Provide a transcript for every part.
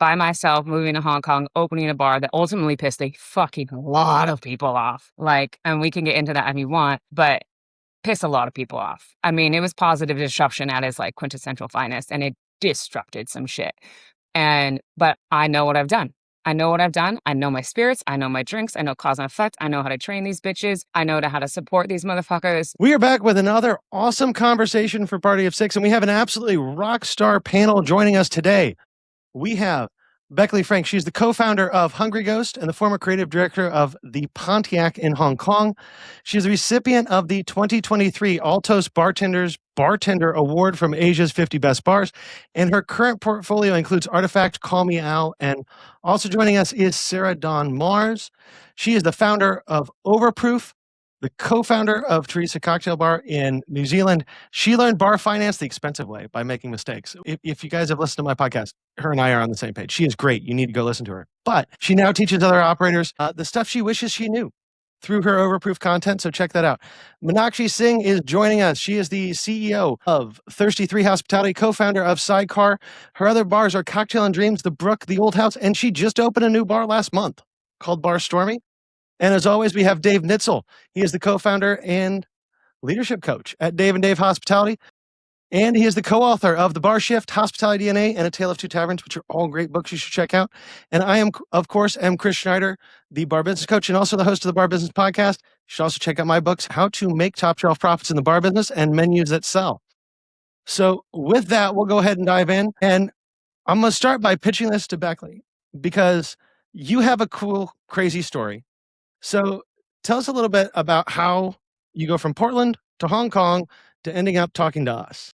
by myself, moving to Hong Kong, opening a bar that ultimately pissed a fucking lot of people off. Like, and we can get into that if you want, but pissed a lot of people off. I mean, it was positive disruption at its like quintessential finest, and it disrupted some shit. But I know what I've done. I know what I've done. I know my spirits. I know my drinks. I know cause and effect. I know how to train these bitches. I know how to support these motherfuckers. We are back with another awesome conversation for Party of Six, and we have an absolutely rock star panel joining us today. We have Beckaly Franks. She's the co-founder of Hungry Ghost and the former creative director of the Pontiac in Hong Kong. She's the recipient of the 2023 Altos Bartender Award from Asia's 50 Best Bars, and her current portfolio includes Artifact, Call Me Al, and also joining us is Sarah Dawn Mars. She is the founder of Overproof, the co-founder of Teresa Cocktail Bar in New Zealand. She learned bar finance the expensive way by making mistakes. If you guys have listened to my podcast, her and I are on the same page. She is great. You need to go listen to her. But she now teaches other operators the stuff she wishes she knew through her Overproof content, so check that out. Menakshi Singh is joining us. She is the CEO of Thirsty 3 Hospitality, co-founder of Sidecar. Her other bars are Cocktail and Dreams, The Brook, The Old House, and she just opened a new bar last month called Bar Stormy. And as always, we have Dave Nitzel. He is the co-founder and leadership coach at Dave and Dave Hospitality. And he is the co-author of The Bar Shift, Hospitality DNA, and A Tale of Two Taverns, which are all great books you should check out. And I am, of course, Chris Schneider, the bar business coach and also the host of the Bar Business Podcast. You should also check out my books, How to Make Top Shelf Profits in the Bar Business and Menus That Sell. So with that, we'll go ahead and dive in. And I'm going to start by pitching this to Beckaly because you have a cool, crazy story. So tell us a little bit about how you go from Portland to Hong Kong to ending up talking to us.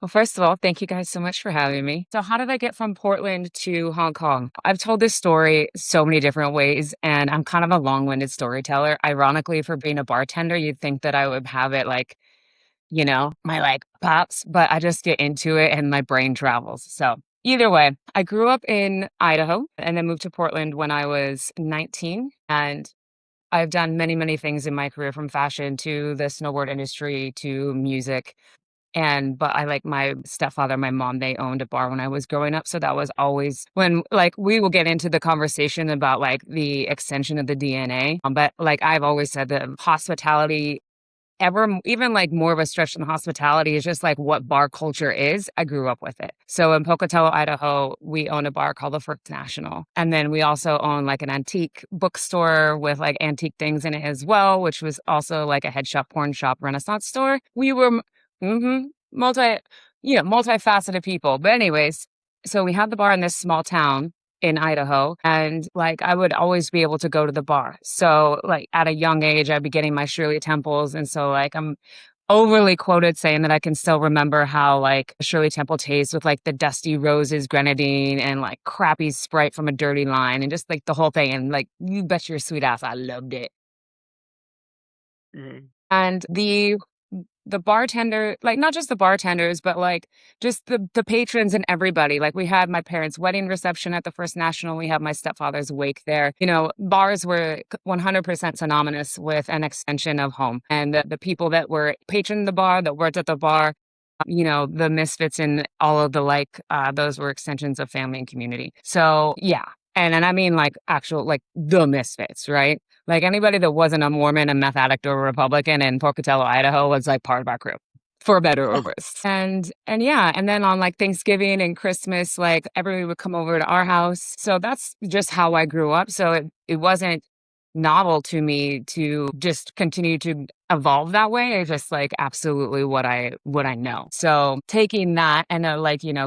Well, first of all, thank you guys so much for having me. So how did I get from Portland to Hong Kong? I've told this story so many different ways, and I'm kind of a long-winded storyteller. Ironically, for being a bartender, you'd think that I would have it like, my like pops, but I just get into it and my brain travels. So either way, I grew up in Idaho and then moved to Portland when I was 19. And I've done many, many things in my career, from fashion to the snowboard industry to music. But I like my stepfather, my mom, they owned a bar when I was growing up. So that was always when like we will get into the conversation about like the extension of the DNA. But like I've always said that hospitality even like more of a stretch than hospitality is just like what bar culture is. I grew up with it. So in Pocatello, Idaho, we own a bar called the First National. And then we also own like an antique bookstore with like antique things in it as well, which was also like a head shop, porn shop, Renaissance store. We were multifaceted people. But anyways, so we had the bar in this small town in Idaho, and like I would always be able to go to the bar. So like at a young age, I'd be getting my Shirley Temples, and so like I'm overly quoted saying that I can still remember how like Shirley Temple tastes with like the dusty roses grenadine and like crappy Sprite from a dirty line and just like the whole thing. And like you bet your sweet ass, I loved it. And the bartender, like not just the bartenders, but like just the patrons and everybody. Like we had my parents' wedding reception at the First National. We had my stepfather's wake there. Bars were 100% synonymous with an extension of home. And the people that were patroning the bar, that worked at the bar, the misfits and all of the like, those were extensions of family and community. So yeah. And I mean like actual, like the misfits, right? Like anybody that wasn't a Mormon, a meth addict, or a Republican in Pocatello, Idaho was like part of our crew, for better or worse. And yeah, and then on like Thanksgiving and Christmas, like everybody would come over to our house. So that's just how I grew up. So it wasn't novel to me to just continue to evolve that way. It's just like absolutely what I know. So taking that and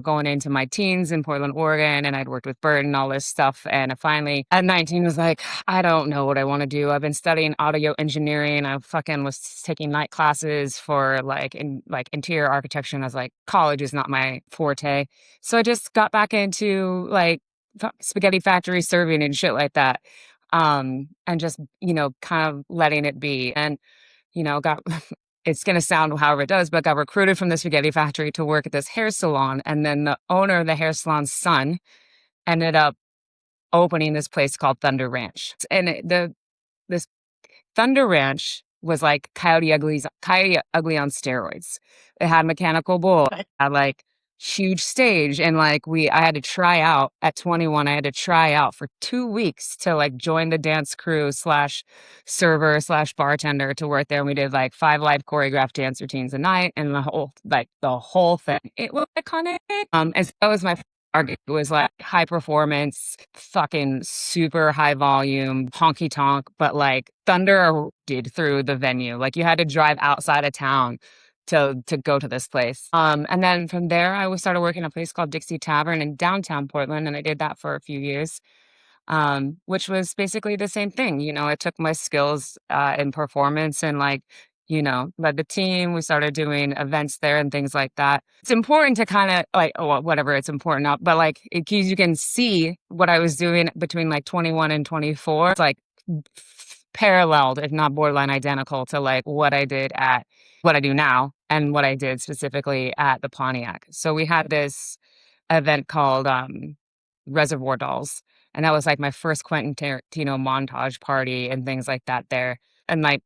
going into my teens in Portland, Oregon, and I'd worked with Bert and all this stuff. And I finally at 19 was like, I don't know what I want to do. I've been studying audio engineering. I fucking was taking night classes for interior architecture. And I was like, college is not my forte. So I just got back into like spaghetti factory serving and shit like that. And just, kind of letting it be. And, got, it's going to sound however it does, but got recruited from the spaghetti factory to work at this hair salon. And then the owner of the hair salon's son ended up opening this place called Thunder Ranch. And this Thunder Ranch was like Coyote Ugly on steroids. It had mechanical bull. It had like huge stage. And like I had to try out at 21. I had to try out for 2 weeks to like join the dance crew slash server slash bartender to work there. And we did like 5 live choreographed dance routines a night and the whole thing. It was iconic. And so that was my target. It was like high performance, fucking super high volume, honky tonk, but like thunder did through the venue. Like you had to drive outside of town to go to this place. And then from there, started working at a place called Dixie Tavern in downtown Portland, and I did that for a few years, which was basically the same thing. You know, I took my skills in performance and like, you know, led the team. We started doing events there and things like that. It's important to kind of like, oh, well, whatever, it's important, not, but like you can see what I was doing between like 21 and 24. It's like paralleled, if not borderline identical to like what I did at what I do now and what I did specifically at the Pontiac. So we had this event called Reservoir Dolls. And that was like my first Quentin Tarantino montage party and things like that there. And like,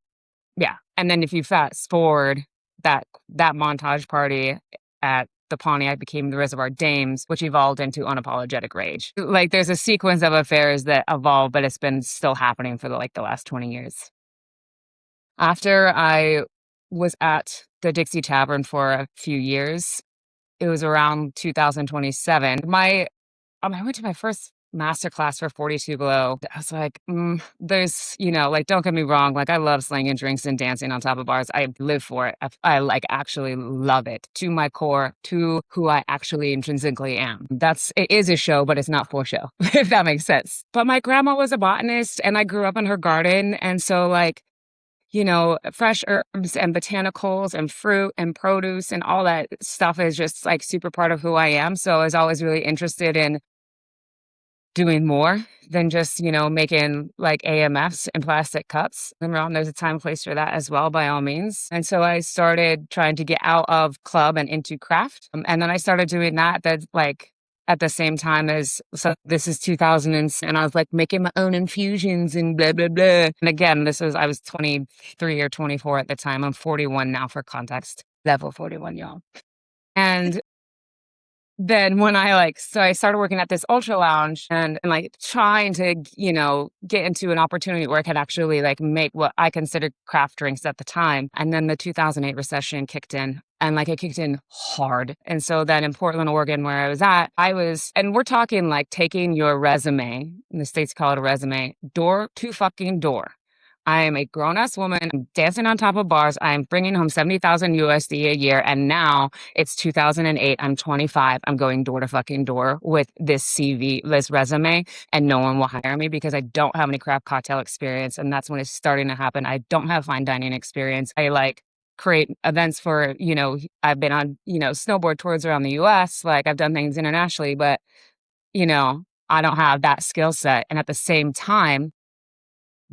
yeah. And then if you fast forward, that montage party at the Pontiac became the Reservoir Dames, which evolved into Unapologetic Rage. Like there's a sequence of affairs that evolved, but it's been still happening for the last 20 years. After I was at the Dixie Tavern for a few years, it was around 2027. I went to my first master class for 42 Glow. I was like, there's, you know, like, don't get me wrong. Like, I love slinging drinks and dancing on top of bars. I live for it. I like actually love it to my core, to who I actually intrinsically am. It is a show, but it's not for show, if that makes sense. But my grandma was a botanist and I grew up in her garden. And so like, you know, fresh herbs and botanicals and fruit and produce and all that stuff is just like super part of who I am. So I was always really interested in doing more than just, you know, making like AMFs in plastic cups. And there's a time and place for that as well, by all means. And so I started trying to get out of club and into craft. And then I started doing that like at the same time as, so this is 2000 and I was like making my own infusions and blah, blah, blah. And again, I was 23 or 24 at the time. I'm 41 now for context, level 41, y'all. And then when so I started working at this ultra lounge and like trying to, you know, get into an opportunity where I could actually like make what I considered craft drinks at the time. And then the 2008 recession kicked in and like it kicked in hard. And so then in Portland, Oregon, where I was at, and we're talking like taking your resume, in the States call it a resume, door to fucking door. I am a grown-ass woman. I'm dancing on top of bars. I'm bringing home 70,000 USD a year. And now it's 2008. I'm 25. I'm going door to fucking door with this CV, this resume, and no one will hire me because I don't have any craft cocktail experience. And that's when it's starting to happen. I don't have fine dining experience. I like create events for, you know, I've been on, you know, snowboard tours around the US. Like I've done things internationally, but, you know, I don't have that skill set. And at the same time,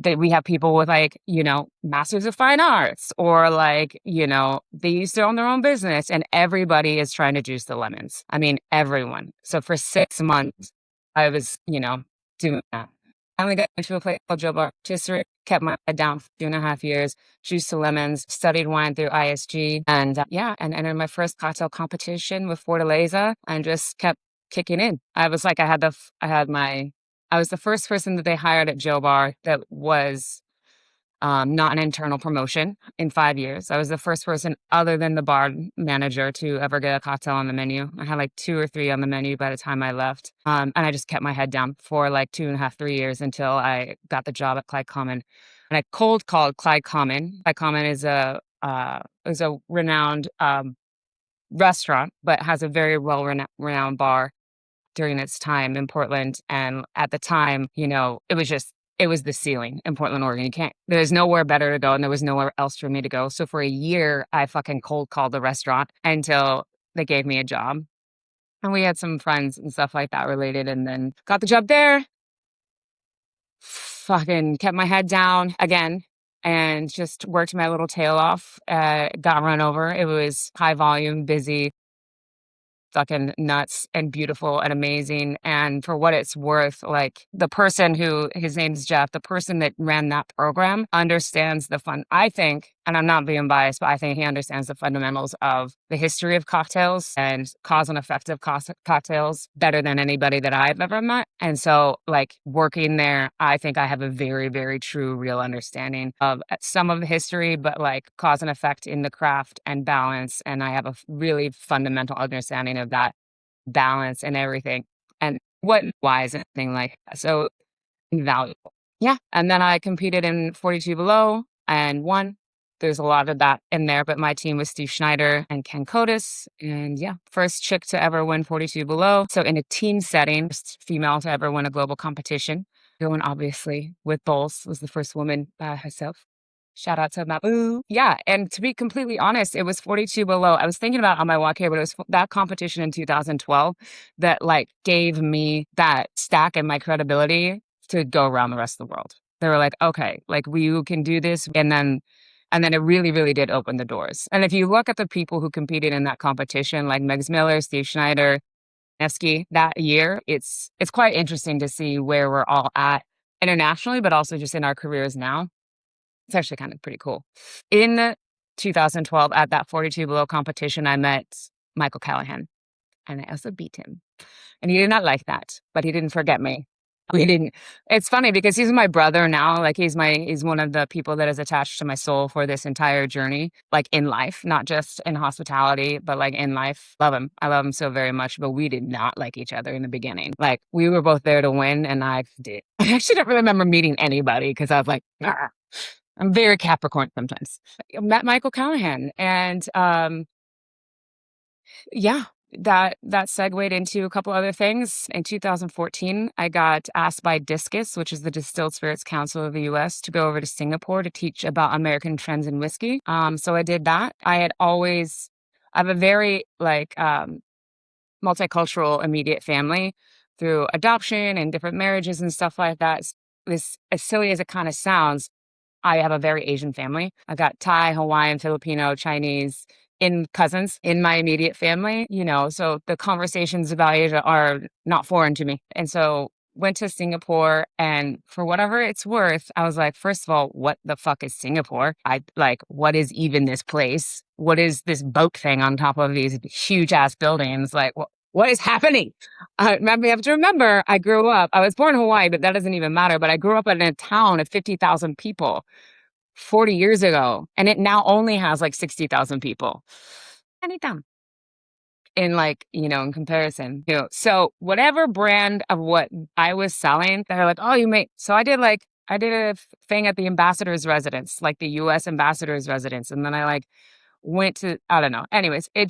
that we have people with like, you know, masters of fine arts or like, you know, they used to own their own business and everybody is trying to juice the lemons. I mean, everyone. So for 6 months, I was, you know, doing that. I only got into a place called Joe Bar, just kept my head down for 2.5 years, juiced the lemons, studied wine through ISG and and entered my first cocktail competition with Fortaleza and just kept kicking in. I was like, I was the first person that they hired at Joe Bar that was not an internal promotion in 5 years. I was the first person other than the bar manager to ever get a cocktail on the menu. I had like 2 or 3 on the menu by the time I left. And I just kept my head down for like 2.5, 3 years until I got the job at Clyde Common. And I cold called Clyde Common. Clyde Common is a renowned restaurant, but has a very renowned bar during its time in Portland. And at the time, you know, it was the ceiling in Portland, Oregon. There's nowhere better to go and there was nowhere else for me to go. So for a year, I fucking cold called the restaurant until they gave me a job. And we had some friends and stuff like that related and then got the job there. Fucking kept my head down again and just worked my little tail off. Got run over. It was high volume, busy. fucking nuts and beautiful and amazing. And for what it's worth, like the person who, his name's Jeff, the person that ran that program understands I think, and I'm not being biased, but I think he understands the fundamentals of the history of cocktails and cause and effect of cocktails better than anybody that I've ever met. And so, like, working there, I think I have a very, very true, real understanding of some of the history, but like cause and effect in the craft and balance. And I have a really fundamental understanding of that balance and everything and why is anything like that. So invaluable. Yeah. And then I competed in 42 below and won. There's a lot of that in there, but my team was Steve Schneider and Ken Kotis. And yeah, first chick to ever win 42 below. So in a team setting, first female to ever win a global competition. Going obviously with bowls, was the first woman by herself. Shout out to Mabu. Yeah. And to be completely honest, it was 42 below. I was thinking about it on my walk here, but it was that competition in 2012 that like gave me that stack and my credibility to go around the rest of the world. They were like, okay, like we can do this. And then it really, really did open the doors. And if you look at the people who competed in that competition, like Megs Miller, Steve Schneider, Nevsky, that year, it's quite interesting to see where we're all at internationally, but also just in our careers now. It's actually kind of pretty cool. In 2012, at that 42 below competition, I met Michael Callahan, and I also beat him. And he did not like that, but he didn't forget me. We didn't. It's funny because he's my brother now. Like he's one of the people that is attached to my soul for this entire journey, like in life, not just in hospitality, but like in life. Love him. I love him so very much, but we did not like each other in the beginning. Like we were both there to win and I did. I actually don't remember meeting anybody because I was like, "Argh." I'm very Capricorn sometimes. I met Michael Callahan and yeah, that segued into a couple other things. In 2014, I got asked by Discus, which is the Distilled Spirits Council of the US, to go over to Singapore to teach about American trends in whiskey. So I did that. I have a very like multicultural immediate family through adoption and different marriages and stuff like that. This, as silly as it kind of sounds, I have a very Asian family. I got Thai, Hawaiian, Filipino, Chinese in cousins in my immediate family, so the conversations about Asia are not foreign to me. And so went to Singapore and for whatever it's worth, I was like, first of all, what the fuck is Singapore? What is even this place? What is this boat thing on top of these huge ass buildings? Like, what is happening? I have to remember, I was born in Hawaii, but that doesn't even matter. But I grew up in a town of 50,000 people 40 years ago, and it now only has like 60,000 people. Anytime. In in comparison. So whatever brand of what I was selling, they're like, oh, so I did a thing at the ambassador's residence, like the US ambassador's residence. And then I went to, I don't know. Anyways, I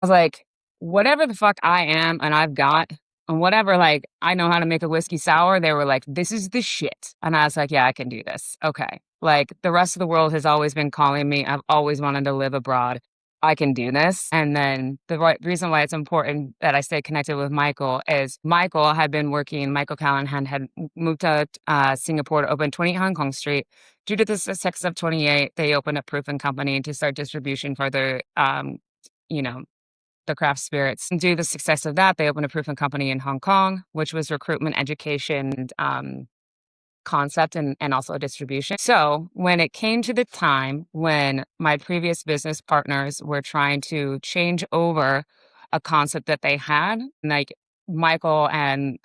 was like, whatever the fuck I am and I've got, and whatever, I know how to make a whiskey sour, they were like, this is the shit. And I was like, yeah, I can do this. Okay. The rest of the world has always been calling me. I've always wanted to live abroad. I can do this. And then the reason why it's important that I stay connected with Michael is Michael Callahan had moved to Singapore to open 28 Hong Kong Street. Due to the success of 28, they opened a Proof and Company to start distribution for their, the craft spirits. And due to the success of that, they opened a Proof and Company in Hong Kong, which was recruitment, education, concept and also distribution. So when it came to the time when my previous business partners were trying to change over a concept that they had, like Michael and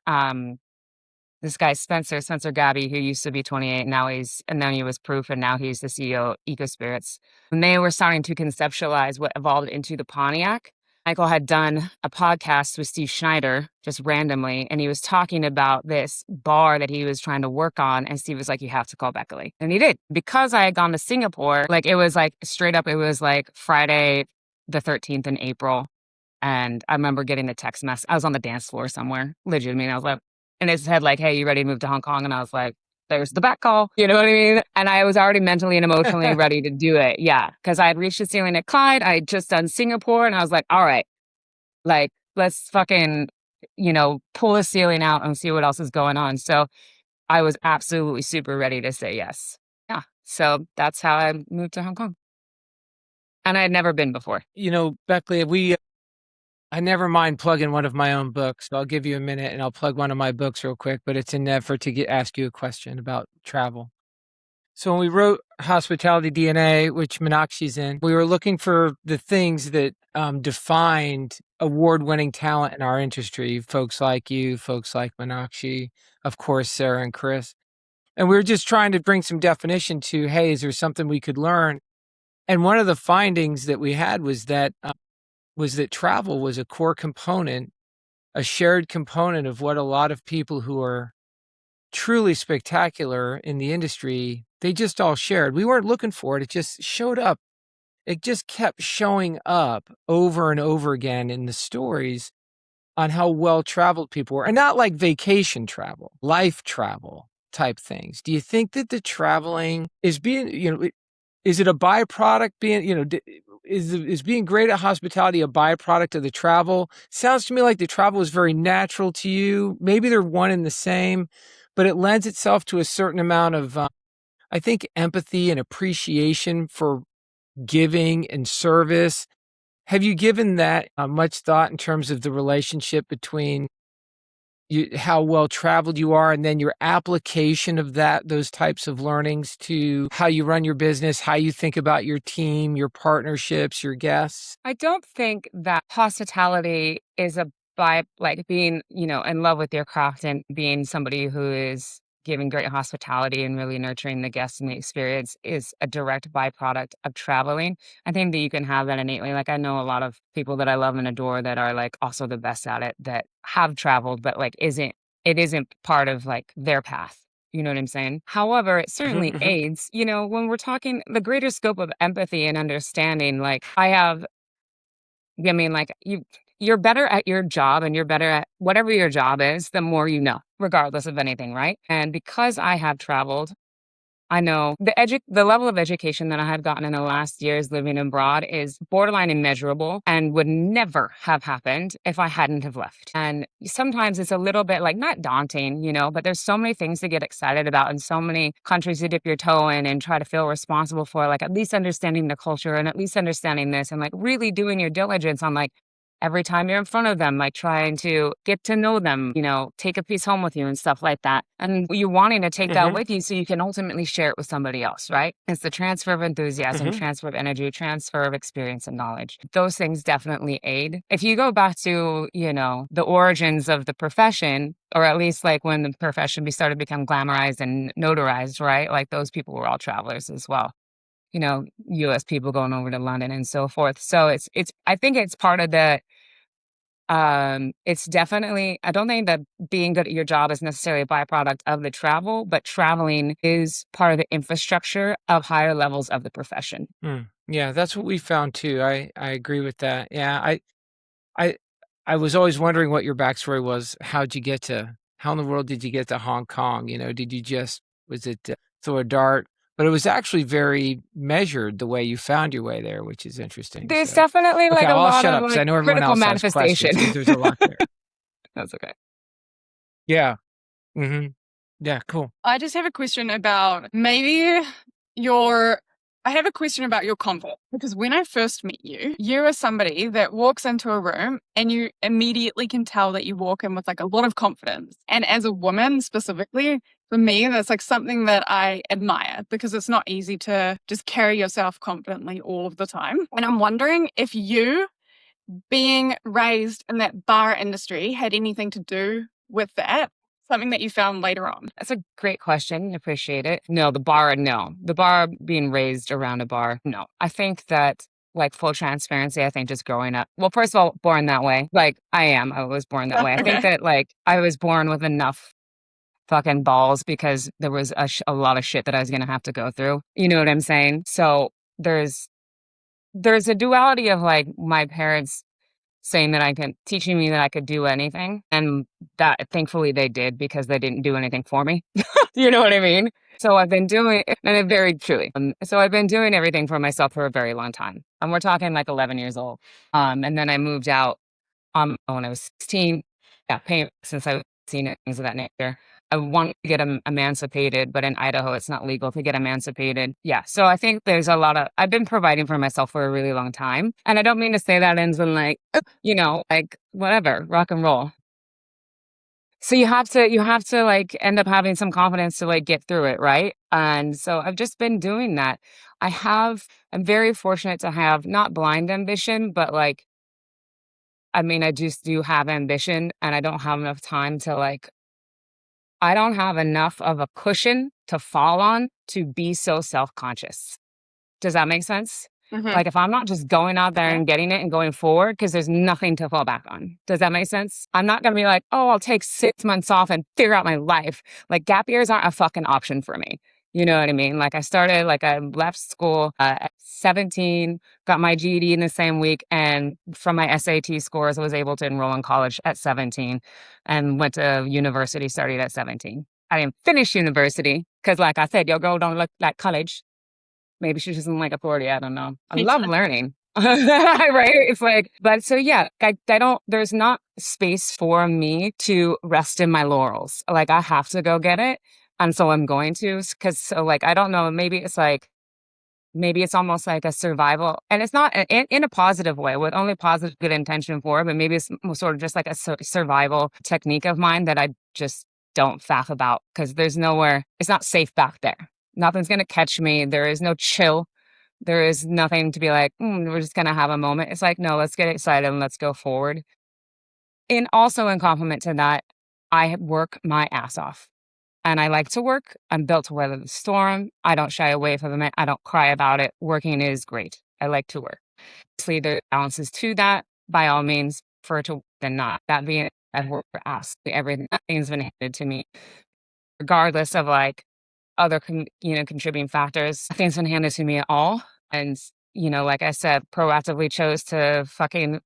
this guy Spencer Gabby, who used to be 28, and then he was Proof, and now he's the CEO of Eco Spirits. And they were starting to conceptualize what evolved into the Pontiac. Michael had done a podcast with Steve Schneider just randomly, and he was talking about this bar that he was trying to work on. And Steve was like, you have to call Beckaly. And he did. Because I had gone to Singapore, it was straight up, it was Friday the 13th in April. And I remember getting the text message. I was on the dance floor somewhere, legitimately. I was like, and it said hey, you ready to move to Hong Kong? And I was like, there's the back call. You know what I mean? And I was already mentally and emotionally ready to do it. Yeah. Because I had reached the ceiling at Clyde. I had just done Singapore. And I was like, all right, let's fucking, pull the ceiling out and see what else is going on. So I was absolutely super ready to say yes. Yeah. So that's how I moved to Hong Kong. And I had never been before. Beckley, we I never mind plugging one of my own books. So I'll give you a minute and I'll plug one of my books real quick, but it's an effort to ask you a question about travel. So when we wrote Hospitality DNA, which Menakshi's in, we were looking for the things that defined award-winning talent in our industry, folks like you, folks like Menakshi, of course, Sarah and Chris. And we were just trying to bring some definition to, hey, is there something we could learn? And one of the findings that we had was that travel was a core component, a shared component of what a lot of people who are truly spectacular in the industry, they just all shared. We weren't looking for it. It just showed up. It just kept showing up over and over again in the stories on how well traveled people were, and not like vacation travel, life travel type things. Do you think that the traveling is being, is it a byproduct being, is being great at hospitality a byproduct of the travel? Sounds to me like the travel is very natural to you. Maybe they're one and the same, but it lends itself to a certain amount of, I think, empathy and appreciation for giving and service. Have you given that much thought in terms of the relationship between how well traveled you are and then your application of those types of learnings to how you run your business, how you think about your team, your partnerships, your guests? I don't think that hospitality is like being, in love with your craft and being somebody who is giving great hospitality and really nurturing the guests and the experience is a direct byproduct of traveling. I think that you can have that innately. Like I know a lot of people that I love and adore that are like also the best at it that have traveled, but like it isn't part of like their path. You know what I'm saying? However, it certainly aids, when we're talking the greater scope of empathy and understanding, like like you're better at your job and you're better at whatever your job is, the more you know, regardless of anything, right? And because I have traveled, I know the level of education that I have gotten in the last years living abroad is borderline immeasurable and would never have happened if I hadn't have left. And sometimes it's a little bit like not daunting, but there's so many things to get excited about and so many countries to dip your toe in and try to feel responsible for, like at least understanding the culture and at least understanding this and like really doing your diligence on like every time you're in front of them, like trying to get to know them, take a piece home with you and stuff like that. And you wanting to take that with you so you can ultimately share it with somebody else, right? It's the transfer of enthusiasm, transfer of energy, transfer of experience and knowledge. Those things definitely aid. If you go back to, the origins of the profession, or at least like when the profession started to become glamorized and notarized, right? Like those people were all travelers as well. US people going over to London and so forth. So I think it's part of it's definitely, I don't think that being good at your job is necessarily a byproduct of the travel, but traveling is part of the infrastructure of higher levels of the profession. Yeah, that's what we found too. I agree with that. Yeah, I was always wondering what your backstory was. How in the world did you get to Hong Kong? Did you was it throw a dart? But it was actually very measured the way you found your way there, which is interesting. There's definitely like a lot shut of up because like I know everyone critical else has manifestation. questions 'cause there's a lot there. That's okay. Yeah. Yeah, cool. I just have a question about I have a question about your confidence, because when I first met you, you are somebody that walks into a room and you immediately can tell that you walk in with like a lot of confidence. And as a woman specifically, for me, that's like something that I admire because it's not easy to just carry yourself confidently all of the time. And I'm wondering if you being raised in that bar industry had anything to do with that. Something that you found later on? That's a great question. Appreciate it. No. The bar being raised around a bar, no. I think that, like, full transparency, I think just growing up. Well, first of all, born that way. Like, I was born that way. I think that, like, I was born with enough fucking balls because there was a lot of shit that I was going to have to go through. You know what I'm saying? So there's a duality of, like, my parents teaching me that I could do anything. And that thankfully they did because they didn't do anything for me. You know what I mean? So I've been doing, and it very truly. So I've been doing everything for myself for a very long time. And we're talking like 11 years old. And then I moved out when I was 16. Yeah, paying since I was seen it, things of that nature. I want to get emancipated, but in Idaho, it's not legal to get emancipated. Yeah. So I think there's a lot of, I've been providing for myself for a really long time. And I don't mean to say that ends in like, like whatever, rock and roll. So you have to like end up having some confidence to like get through it, right? And so I've just been doing that. I'm very fortunate to have not blind ambition, but like, I mean, I just do have ambition and I don't have enough time to like, I don't have enough of a cushion to fall on to be so self-conscious. Does that make sense? Like if I'm not just going out there and getting it and going forward, because there's nothing to fall back on. Does that make sense? I'm not going to be like, oh, I'll take 6 months off and figure out my life. Like gap years aren't a fucking option for me. You know what I mean? Like I left school at 17, got my GED in the same week. And from my SAT scores, I was able to enroll in college at 17 and went to university, started at 17. I didn't finish university because like I said, your girl don't look like college. Maybe she doesn't like authority. I don't know. I love learning. Right? It's like, but so yeah, there's not space for me to rest in my laurels. Like I have to go get it. And so I'm going to, like, I don't know, maybe it's almost like a survival, and it's not in a positive way with only positive good intention for it, but maybe it's sort of just like a survival technique of mine that I just don't faff about because there's nowhere, it's not safe back there. Nothing's going to catch me. There is no chill. There is nothing to be like, we're just going to have a moment. It's like, no, let's get excited and let's go forward. And also in compliment to that, I work my ass off. And I like to work. I'm built to weather the storm. I don't shy away from it. I don't cry about it. Working is great. I like to work. Obviously, there are balances to that. By all means, prefer to work than not. That being, I've worked for everything's been handed to me, regardless of like other contributing factors. Nothing's been handed to me at all. And like I said, proactively chose to fucking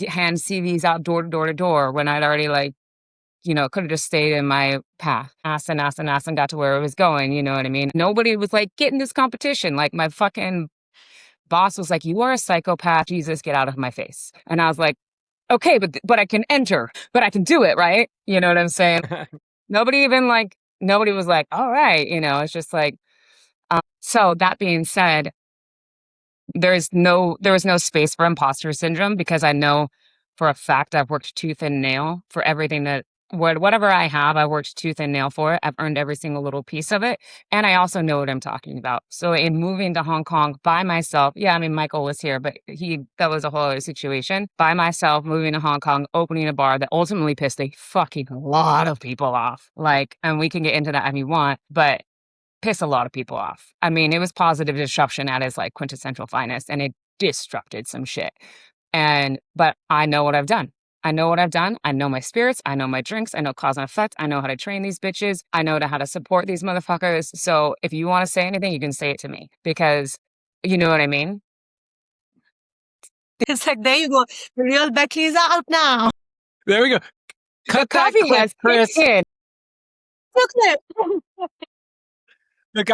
hand CVs out door to door when I'd already like, could have just stayed in my path, asked and got to where it was going. You know what I mean? Nobody was like, get in this competition. Like my fucking boss was like, you are a psychopath. Jesus, get out of my face. And I was like, okay, but I can enter, but I can do it, right? You know what I'm saying? Nobody was like, all right, it's just like, so that being said, there was no space for imposter syndrome because I know for a fact I've worked tooth and nail for everything whatever I have, I worked tooth and nail for it. I've earned every single little piece of it. And I also know what I'm talking about. So in moving to Hong Kong by myself, yeah, I mean, Michael was here, but that was a whole other situation. By myself, moving to Hong Kong, opening a bar that ultimately pissed a fucking lot of people off. Like, and we can get into that if you want, but piss a lot of people off. I mean, it was positive disruption at its like quintessential finest, and it disrupted some shit. But I know what I've done. I know my spirits. I know my drinks. I know cause and effect. I know how to train these bitches. I know how to support these motherfuckers. So if you want to say anything, you can say it to me because you know what I mean? It's like, there you go. The real Beckaly's out now. There we go. Cut The that coffee clip, has Chris. kicked in. Look at it. Look,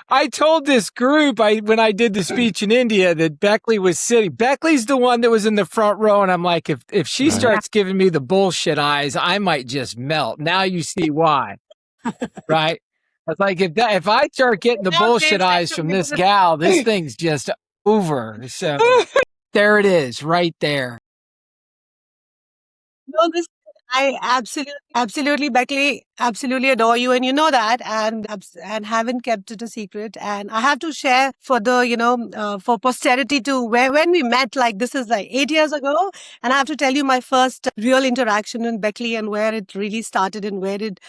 I told this group when I did the speech in India that Beckaly was sitting. Beckaly's the one that was in the front row, and I'm like, if she starts giving me the bullshit eyes, I might just melt. Now you see why, right? It's like if I start getting the bullshit eyes from this gal, this thing's just over. So there it is, right there. No, I absolutely, Beckaly, absolutely adore you, and you know that, and haven't kept it a secret. And I have to share for the, for posterity too. When we met, like this is like 8 years ago, and I have to tell you my first real interaction in Beckaly and where it really started and where did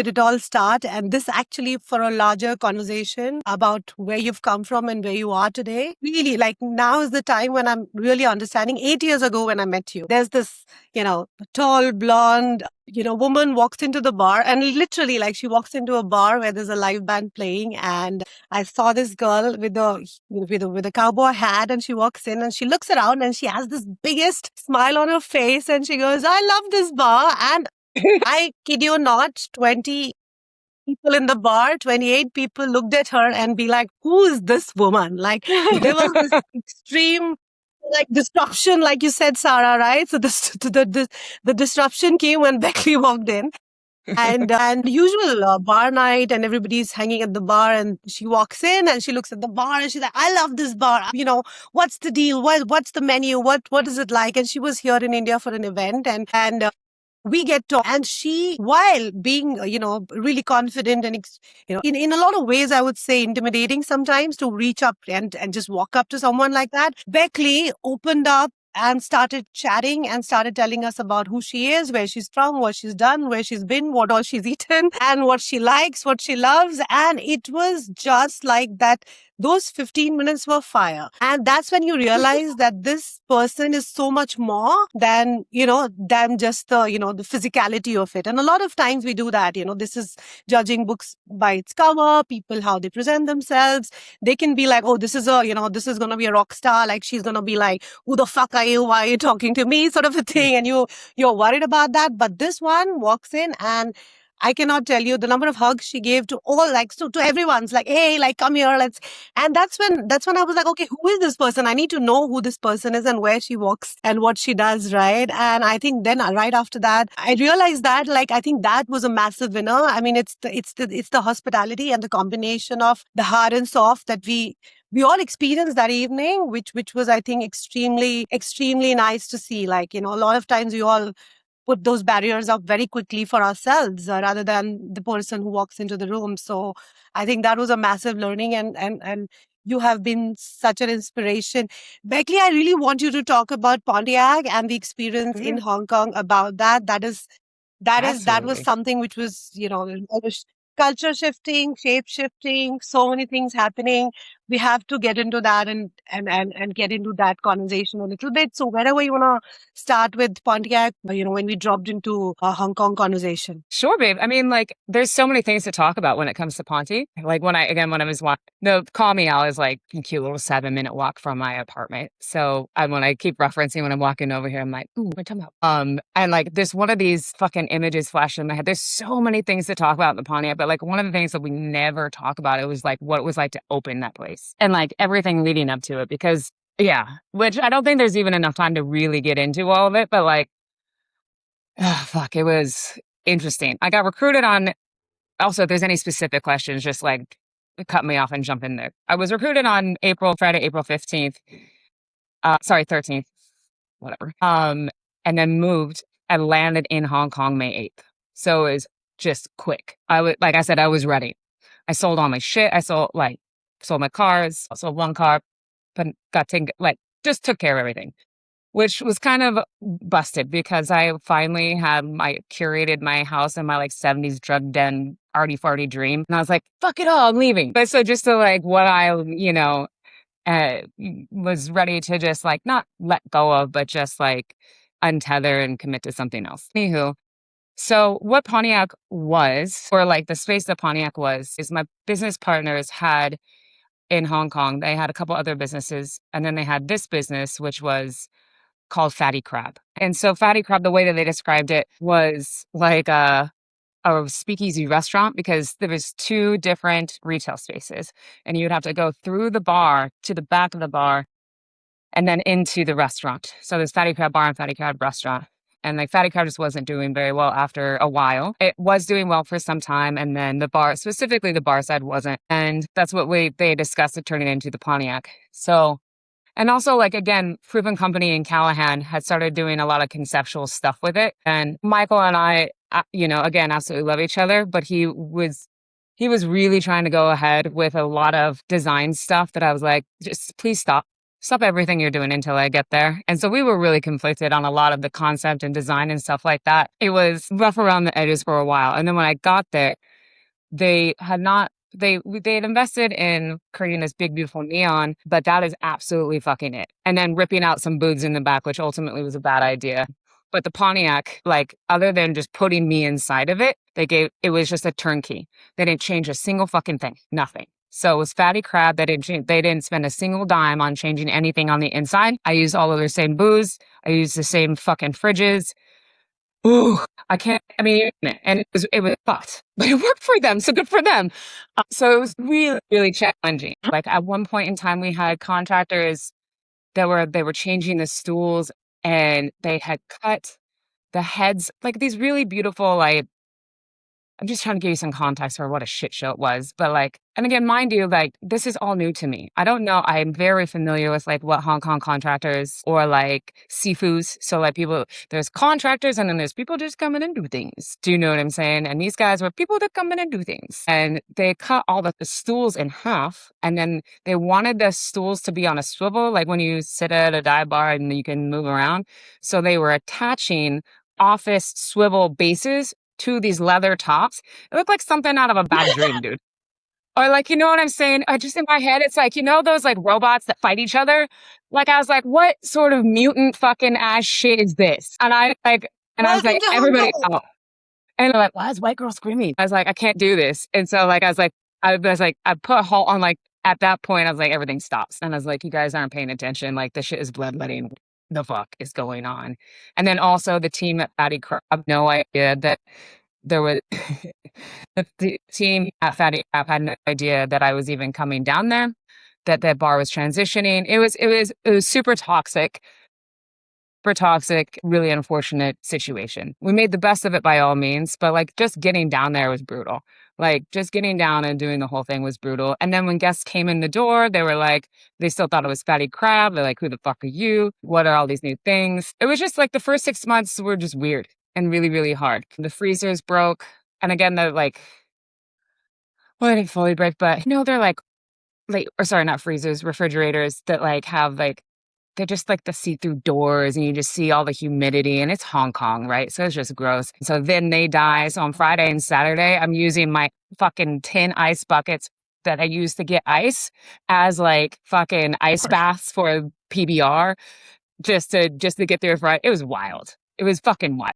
it all start. And this actually for a larger conversation about where you've come from and where you are today. Really, like now is the time when I'm really understanding. 8 years ago when I met you, there's this, tall, blonde, woman walks into the bar, and literally like she walks into a bar where there's a live band playing, and I saw this girl with a cowboy hat, and she walks in and she looks around and she has this biggest smile on her face and she goes, I love this bar. And I kid you not, 20 people in the bar, 28 people looked at her and be like, who is this woman? Like there was this extreme like disruption, like you said, Sarah, right? So the disruption came when Beckaly walked in. and usual bar night, and everybody's hanging at the bar, and she walks in and she looks at the bar and she's like, I love this bar, what's the deal, what's the menu, what is it like? And she was here in India for an event, and we get to, and she, while being really confident and in a lot of ways, I would say intimidating sometimes, to reach up and just walk up to someone like that, Beckley opened up and started chatting and started telling us about who she is, where she's from, what she's done, where she's been, what all she's eaten, and what she likes, what she loves. And it was just like that. Those 15 minutes were fire. And that's when you realize that this person is so much more than just the physicality of it. And a lot of times we do that. This is judging books by its cover, people, how they present themselves. They can be like, oh, this is going to be a rock star. Like, she's going to be like, who the fuck are you? Why are you talking to me? Sort of a thing. And you're worried about that. But this one walks in, and I cannot tell you the number of hugs she gave to all, like, so to everyone's like, hey, like, come here, let's. And that's when I was like, okay, who is this person? I need to know who this person is and where she walks and what she does, right? And I think then right after that, I realized that, like, I think that was a massive winner. I mean, it's the hospitality and the combination of the hard and soft that we all experienced that evening, which was, I think, extremely, extremely nice to see. Like, a lot of times we all put those barriers up very quickly for ourselves, rather than the person who walks into the room. So I think that was a massive learning, and you have been such an inspiration. Beckley, I really want you to talk about Pontiac and the experience in Hong Kong about that. That was Absolutely. something which was, it was culture shifting, shape shifting, so many things happening. We have to get into that and get into that conversation a little bit. So wherever you want to start with Pontiac, when we dropped into a Hong Kong conversation. Sure, babe. I mean, like, there's so many things to talk about when it comes to Ponty. Like, when I was walking, Call Me Al is like a cute little 7-minute walk from my apartment. So when I keep referencing when I'm walking over here, I'm like, ooh, what are you talking about? And like, there's one of these fucking images flashing in my head. There's so many things to talk about in the Pontiac, but like, one of the things that we never talk about, it was like what it was like to open that place and like everything leading up to it, because yeah, which I don't think there's even enough time to really get into all of it, but like, oh, fuck, it was interesting. I got recruited on, also, if there's any specific questions, just like cut me off and jump in there. I was recruited on Friday, April 15th. Sorry, 13th, whatever. And then moved and landed in Hong Kong May 8th. So it was just quick. Like I said, I was ready. I sold all my shit. I sold my cars. I sold one car, but just took care of everything, which was kind of busted because I finally had curated my house in my like 70s drug den arty farty dream. And I was like, fuck it all, I'm leaving. But so just to like what I, was ready to just like not let go of, but just like untether and commit to something else. Anywho, so what Pontiac was, or like the space that Pontiac was, is my business partners had in Hong Kong, they had a couple other businesses, and then they had this business, which was called Fatty Crab. And so Fatty Crab, the way that they described it was like a speakeasy restaurant, because there was 2 different retail spaces, and you would have to go through the bar to the back of the bar and then into the restaurant. So there's Fatty Crab Bar and Fatty Crab Restaurant. And like Fatty Crab just wasn't doing very well after a while. It was doing well for some time, and then the bar, specifically the bar side, wasn't. And that's what they discussed it turning into the Pontiac. So, and also, like, again, Proven Company and Callahan had started doing a lot of conceptual stuff with it. And Michael and I, again, absolutely love each other, but he was really trying to go ahead with a lot of design stuff that I was like, just please stop. Stop everything you're doing until I get there. And so we were really conflicted on a lot of the concept and design and stuff like that. It was rough around the edges for a while. And then when I got there, they had invested in creating this big, beautiful neon, but that is absolutely fucking it. And then ripping out some booths in the back, which ultimately was a bad idea. But the Pontiac, like, other than just putting me inside of it, it was just a turnkey. They didn't change a single fucking thing, nothing. So it was Fatty Crab. They didn't spend a single dime on changing anything on the inside. I used all of their same booze. I used the same fucking fridges. Ooh, and it was fucked, but it worked for them. So good for them. So it was really, really challenging. Like, at one point in time, we had contractors they were changing the stools, and they had cut the heads, like these really beautiful, like I'm just trying to give you some context for what a shit show it was. But like, and again, mind you, like, this is all new to me. I don't know. I'm very familiar with like what Hong Kong contractors or like sifus. So like people, there's contractors and then there's people just come in and do things. Do you know what I'm saying? And these guys were people that come in and do things. And they cut all the stools in half. And then they wanted the stools to be on a swivel, like when you sit at a dive bar and you can move around. So they were attaching office swivel bases to these leather tops. It looked like something out of a bad dream, dude. Or like, you know what I'm saying? I just in my head, it's like, you know, those like robots that fight each other? Like, I was like, what sort of mutant fucking ass shit is this? And I was like, everybody out. And they're like, why is white girl screaming? I was like, I can't do this. And so like, I put a halt on like, at that point, I was like, everything stops. And I was like, you guys aren't paying attention. Like, this shit is bloodletting. The fuck is going on? And then also the team at Fatty Crab, no idea that there was the team at Fatty Crab had no idea that I was even coming down there, that that bar was transitioning. It was super toxic, really unfortunate situation. We made the best of it by all means, but like just getting down there was brutal. Like just getting down and doing the whole thing was brutal. And then when guests came in the door, they were like, they still thought it was Fatty Crab. They're like, who the fuck are you? What are all these new things? It was just like the first 6 months were just weird and really, really hard. The freezers broke. And again, they're like, well, they didn't fully break, but you know, they're like, or sorry, not freezers, refrigerators that like have like, they're just like the see-through doors and you just see all the humidity and it's Hong Kong, right? So it's just gross. So then they die. So on Friday and Saturday, I'm using my fucking tin ice buckets that I used to get ice as like fucking ice baths for PBR just to get through Friday. It was wild. It was fucking wild.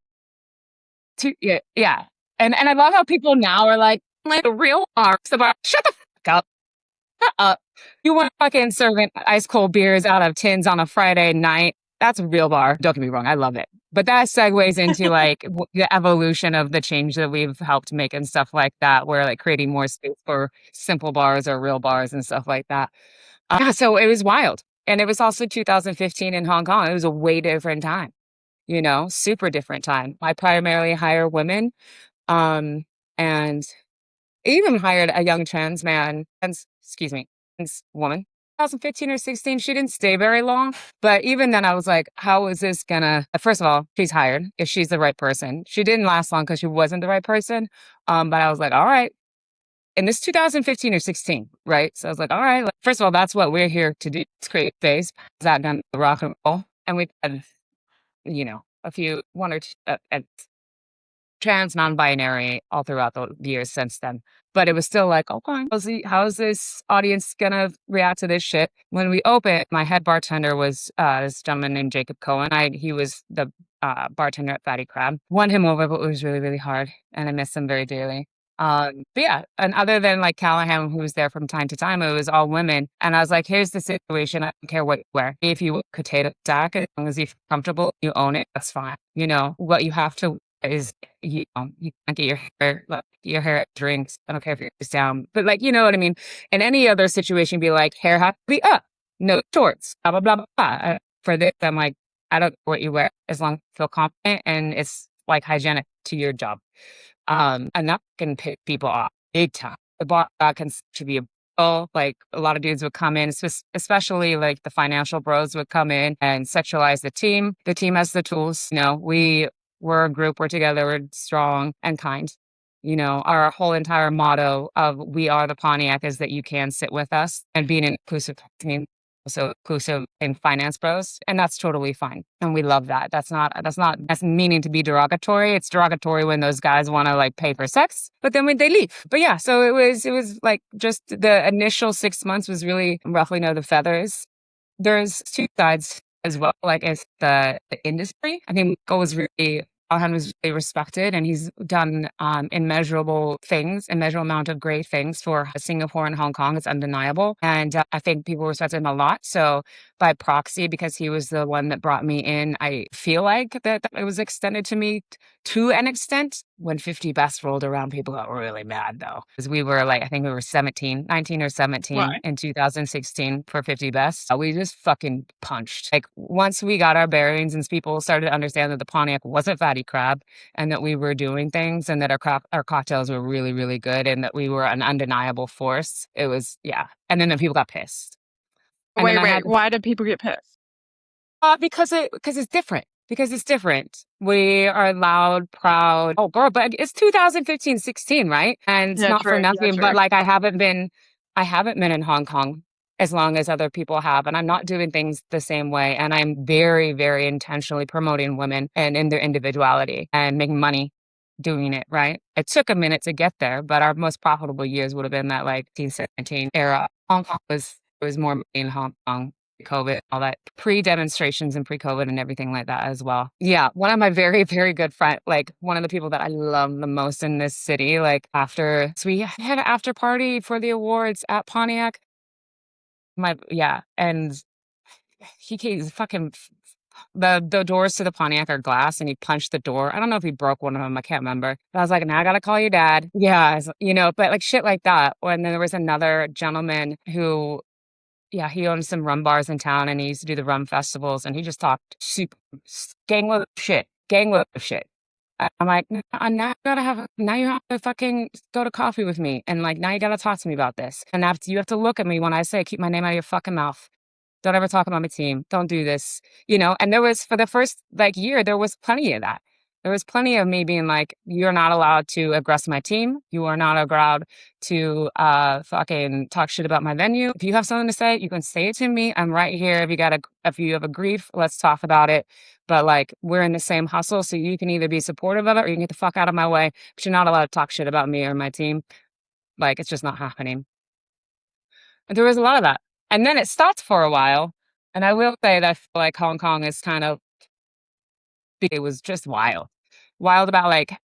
Yeah. And I love how people now are like the real arcs about shut the fuck up. Shut up. You want fucking serving ice cold beers out of tins on a Friday night. That's a real bar. Don't get me wrong. I love it. But that segues into like the evolution of the change that we've helped make and stuff like that. Where like creating more space for simple bars or real bars and stuff like that. So it was wild. And it was also 2015 in Hong Kong. It was a way different time, you know, super different time. I primarily hire women. And even hired a young trans woman, 2015 or 16. She didn't stay very long, but even then I was like, how is this gonna, first of all, she's hired if she's the right person. She didn't last long because she wasn't the right person. But I was like, all right. And this 2015 or 16, right? So I was like, all right, first of all, that's what we're here to do. It's create space. That done the rock and roll. And we've had, you know, one or two, trans, non-binary all throughout the years since then. But it was still like, okay, how's this audience gonna react to this shit? When we opened, my head bartender was this gentleman named Jacob Cohen. He was the bartender at Fatty Crab. Won him over, but it was really, really hard. And I miss him very dearly. But yeah, and other than like Callahan, who was there from time to time, it was all women. And I was like, here's the situation. I don't care what you wear. If you potato sack, as long as you feel comfortable, you own it, that's fine. You know, what you have to is you can't get your hair at drinks. I don't care if you're down, but like, you know what I mean? In any other situation, be like, hair has to be up, no shorts, blah, blah, blah, blah, blah. For this, I'm like, I don't care what you wear as long as you feel confident and it's like hygienic to your job. And that can pick people off big time. The bar can to be like a lot of dudes would come in, especially like the financial bros would come in and sexualize the team. The team has the tools. You know, we're a group, we're together, we're strong and kind. You know, our whole entire motto of we are the Pontiac is that you can sit with us, and being an inclusive team, so inclusive in finance bros. And that's totally fine. And we love that. That's meaning to be derogatory. It's derogatory when those guys want to like pay for sex, but then when they leave. But yeah, so it was like just the initial 6 months was really ruffling of the feathers. There's two sides as well, like as the industry. I think Michael was really respected, and he's done immeasurable amount of great things for Singapore and Hong Kong. It's undeniable, and I think people respect him a lot. So by proxy because he was the one that brought me in. I feel like that it was extended to me to an extent. When 50 Best rolled around, people got really mad though. Because we were like, I think we were 19 or 17 Right. in 2016 for 50 Best. We just fucking punched. Like once we got our bearings and people started to understand that the Pontiac wasn't Fatty Crab and that we were doing things and that our cocktails were really, really good and that we were an undeniable force. It was, yeah. And then the people got pissed. And then Wait. Why did people get pissed? Because it's different. Because it's different. We are loud, proud. Oh, girl, but it's 2015, 16, right? And Yeah, not true. for nothing, Yeah, but true. like I haven't been in Hong Kong as long as other people have, and I'm not doing things the same way. And I'm very, very intentionally promoting women and in their individuality and making money doing it, right? It took a minute to get there, but our most profitable years would have been that like 2017 era. Hong Kong was more in Hong Kong. COVID, all that pre-demonstrations and pre-COVID and everything like that as well. Yeah, one of my very, very good friend, like one of the people that I love the most in this city, like so we had an after party for the awards at Pontiac. And he's fucking the doors to the Pontiac are glass and he punched the door. I don't know if he broke one of them. I can't remember. But I was like, now I gotta call your dad. Yeah, but like shit like that. And then there was another gentleman who he owned some rum bars in town and he used to do the rum festivals and he just talked super gangload of shit. I'm like, now you have to fucking go to coffee with me. And like, now you got to talk to me about this. And you have to look at me when I say, keep my name out of your fucking mouth. Don't ever talk about my team. Don't do this, and there was, for the first like year, there was plenty of that. There was plenty of me being like, you're not allowed to aggress my team. You are not allowed to fucking talk shit about my venue. If you have something to say, you can say it to me. I'm right here. If you have a grief, let's talk about it. But like, we're in the same hustle, so you can either be supportive of it or you can get the fuck out of my way. But you're not allowed to talk shit about me or my team. Like, it's just not happening. And there was a lot of that. And then it stopped for a while. And I will say that I feel like Hong Kong is it was just wild. Wild about like,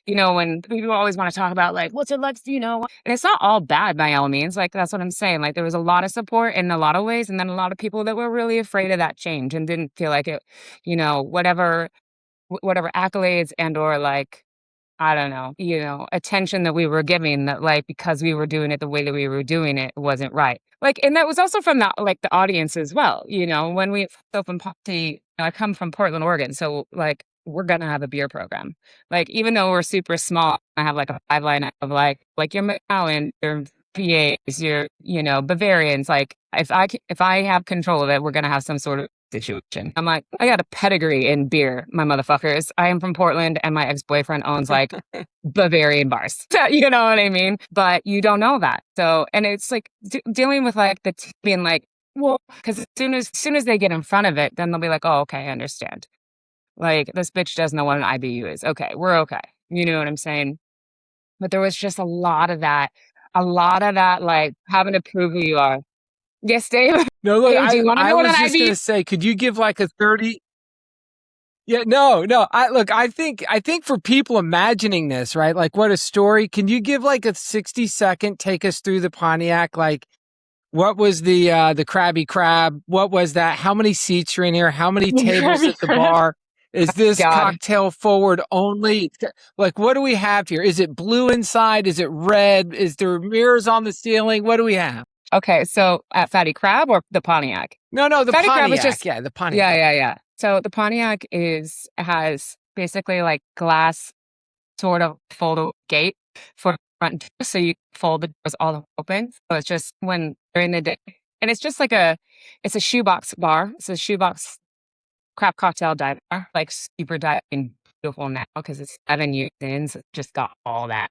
when people always want to talk about like, what's it like, and it's not all bad by all means. Like, that's what I'm saying. Like, there was a lot of support in a lot of ways. And then a lot of people that were really afraid of that change and didn't feel like it, whatever accolades and or like, I don't know, attention that we were giving that like, because we were doing it the way that we were doing it wasn't right. Like, and that was also from the audience as well. When we opened Party, I come from Portland, Oregon. So like, we're going to have a beer program. Like, even though we're super small, I have like a 5-line of like your McAllen, your PAs, your, Bavarians. Like, if I have control of it, we're going to have some sort of situation. I'm like, I got a pedigree in beer, my motherfuckers. I am from Portland and my ex-boyfriend owns like Bavarian bars. You know what I mean? But you don't know that. So, and it's like dealing with like the being like, well, because as soon as they get in front of it, then they'll be like, oh, okay, I understand. Like, this bitch doesn't know what an IBU is. Okay, we're okay. You know what I'm saying? But there was just a lot of that, like having to prove who you are. Yes, Dave. No, look, Dave, do you want to I know what was an just IBU going to say, could you give like a 30? Yeah, no. I think for people imagining this, right? Like, what a story. Can you give like a 60-second, take us through the Pontiac? Like, what was the Krabby Crab? What was that? How many seats are in here? How many tables Krabby at the Crab. bar? Is this God. cocktail forward only? Like, what do we have here? Is it blue inside? Is it red? Is there mirrors on the ceiling? What do we have? Okay, so at Fatty Crab or the Pontiac? No, the Fatty Pontiac. Crab is just the Pontiac. Yeah. So the Pontiac has basically like glass sort of fold gate for the front door, so you fold the doors all open. So it's just when during the day, and it's just like it's a shoebox bar. It's a shoebox craft cocktail dive bar, like super diving beautiful now because it's 7 years in, so it's just got all that.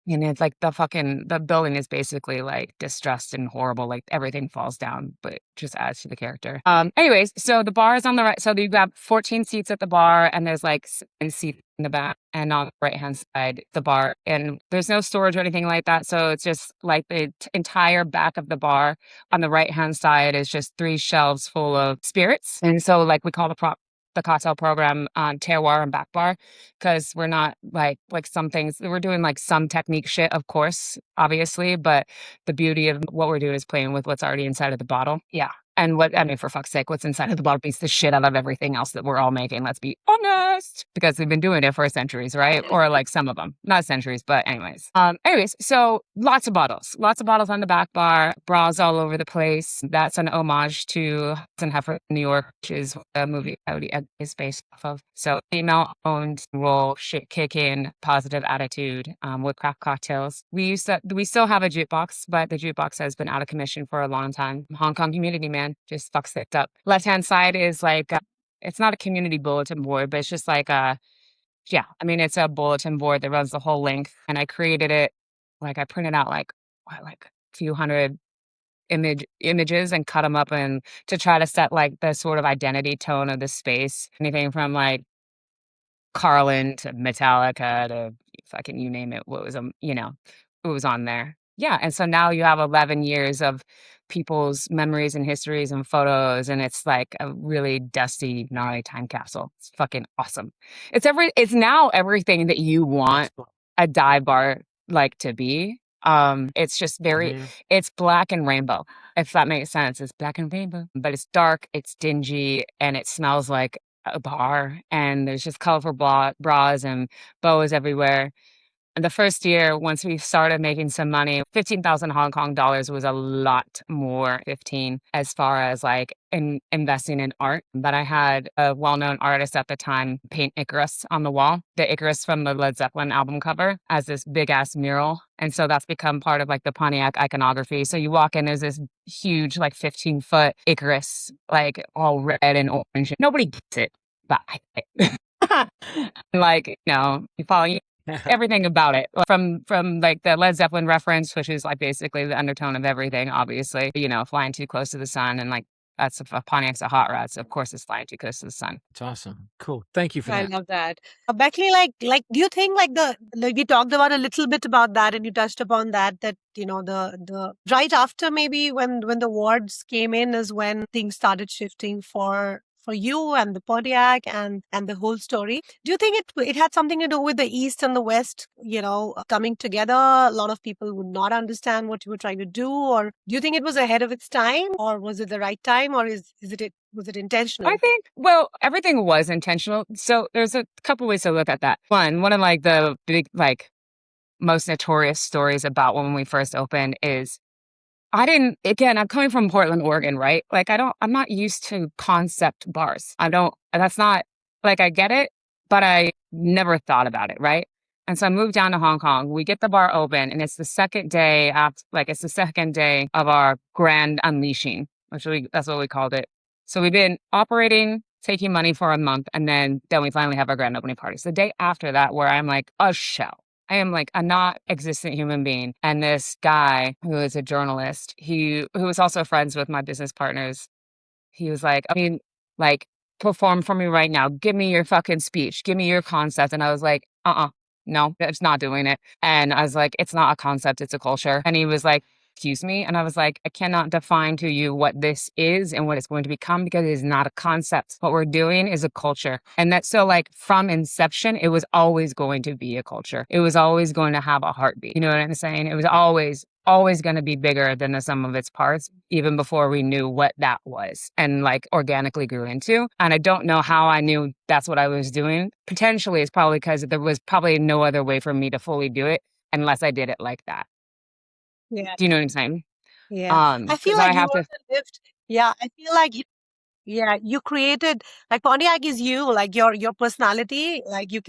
And it's like the building is basically like distressed and horrible. Like everything falls down, but it just adds to the character. Anyways, so the bar is on the right. So you got 14 seats at the bar and there's like 7 seats in the back and on the right hand side, the bar. And there's no storage or anything like that. So it's just like the entire back of the bar on the right hand side is just 3 shelves full of spirits. And so like we call the cocktail program on terroir and back bar because we're not like some things we're doing like some technique shit, of course, obviously, but the beauty of what we're doing is playing with what's already inside of the bottle. Yeah. And what, I mean, for fuck's sake, what's inside of the bottle beats the shit out of everything else that we're all making. Let's be honest, because we've been doing it for centuries, right? Or like some of them, not centuries, but anyways, so lots of bottles on the back bar, bras all over the place. That's an homage to Hudson Heifer, New York, which is a movie Audi is based off of. So female owned, roll, shit kicking, positive attitude, with craft cocktails. We still have a jukebox, but the jukebox has been out of commission for a long time. Hong Kong community, man, just fucks it up. Left hand side is like it's not a community bulletin board, but it's just like it's a bulletin board that runs the whole length. And I created it, like I printed out like a few hundred images and cut them up and to try to set like the sort of identity tone of the space. Anything from like Carlin to Metallica to fucking you name it, what was it was on there. Yeah, and so now you have 11 years of people's memories and histories and photos, and it's like a really dusty, gnarly time capsule. It's fucking awesome. It's now everything that you want a dive bar like to be. It's just very it's black and rainbow, if that makes sense. It's black and rainbow, but it's dark, it's dingy, and it smells like a bar, and there's just colorful bras and boas everywhere. And the first year, once we started making some money, 15,000 Hong Kong dollars was a lot more, 15, as far as like investing in art. But I had a well-known artist at the time paint Icarus on the wall, the Icarus from the Led Zeppelin album cover, as this big ass mural. And so that's become part of like the Pontiac iconography. So you walk in, there's this huge, like 15-foot Icarus, like all red and orange. Nobody gets it, but I get it. Like, you follow everything about it, from like the Led Zeppelin reference, which is like basically the undertone of everything, obviously, flying too close to the sun, and like that's a Pontiac's a hot rod, so of course it's flying too close to the sun. It's awesome. Cool. Thank you for I that. love that. Beckley, like, do you think we talked about a little bit about that, and you touched upon that the right after maybe when the wards came in is when things started shifting for you and the Pontiac and the whole story. Do you think it had something to do with the East and the West, coming together? A lot of people would not understand what you were trying to do, or do you think it was ahead of its time, or was it the right time, or was it intentional? I think, everything was intentional. So there's a couple ways to look at that. One of like the big, like most notorious stories about when we first opened is I'm coming from Portland, Oregon, right? Like I'm not used to concept bars. That's not, like, I get it, but I never thought about it, right? And so I moved down to Hong Kong. We get the bar open, and it's the second day of our grand unleashing, that's what we called it. So we've been operating, taking money for a month, and then we finally have our grand opening party. So the day after that, where I'm like a shell. I am like a not existent human being. And this guy who is a journalist, who was also friends with my business partners, he was like, perform for me right now. Give me your fucking speech. Give me your concept. And I was like, no, it's not doing it. And I was like, it's not a concept, it's a culture. And he was like, excuse me. And I was like, I cannot define to you what this is and what it's going to become, because it is not a concept. What we're doing is a culture. And that's so, like, from inception, it was always going to be a culture. It was always going to have a heartbeat. You know what I'm saying? It was always going to be bigger than the sum of its parts, even before we knew what that was, and like organically grew into. And I don't know how I knew that's what I was doing. Potentially it's probably because there was probably no other way for me to fully do it unless I did it like that. Yeah. Do you know what I'm saying? Yeah. I feel like you also lived. Yeah. I feel like you created, like, Pontiac is you, like your personality. Like you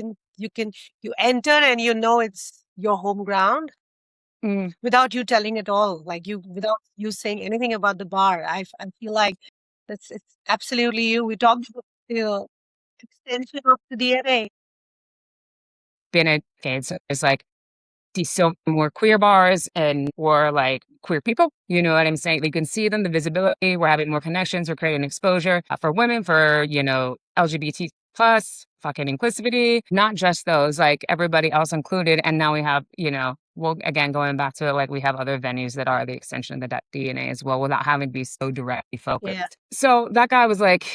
enter and it's your home ground without you telling at all. Like without you saying anything about the bar. I feel like it's absolutely you. We talked about the extension of the DNA. So it's like these so more queer bars and more like queer people. You know what I'm saying? You can see them, the visibility. We're having more connections. We're creating exposure for women, for, LGBT plus, fucking inclusivity, not just those, like everybody else included. And now we have, again, going back to it, like we have other venues that are the extension of that DNA as well, without having to be so directly focused. Yeah. So that guy was like,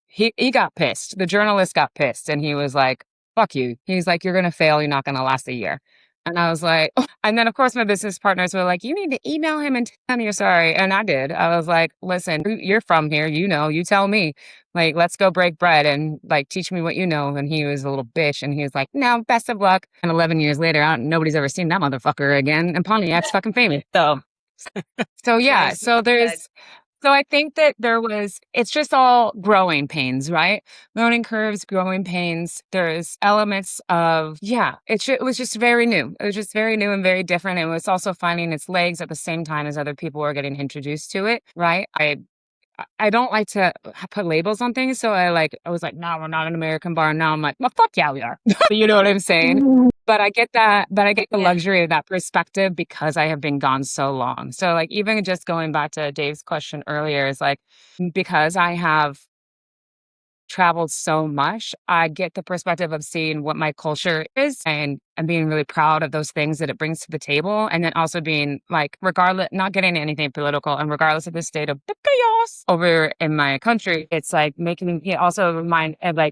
he got pissed. The journalist got pissed, and he was like, fuck you. He's like, you're going to fail. You're not going to last a year. And I was like, oh. And then of course my business partners were like, you need to email him and tell him you're sorry. And I did. I was like, listen, you're from here, you tell me. Like, let's go break bread and like teach me what you know. And he was a little bitch and he was like, no, best of luck. And 11 years later, nobody's ever seen that motherfucker again. And Pontiac's fucking famous. So yeah, Nice. so I think that it's just all growing pains, right? Learning curves, growing pains. There's elements of, yeah, it was just very new. It was just very new and very different. It was also finding its legs at the same time as other people were getting introduced to it, right? I don't like to put labels on things. So I was like, no, we're not an American bar. Now I'm like, well, fuck yeah, we are. You know what I'm saying? But I get that, but I get the luxury of that perspective because I have been gone so long. So like, even just going back to Dave's question earlier is like, because I have traveled so much, I get the perspective of seeing what my culture is and being really proud of those things that it brings to the table. And then also being like, regardless, not getting anything political and regardless of the state of the chaos over in my country, it's like it also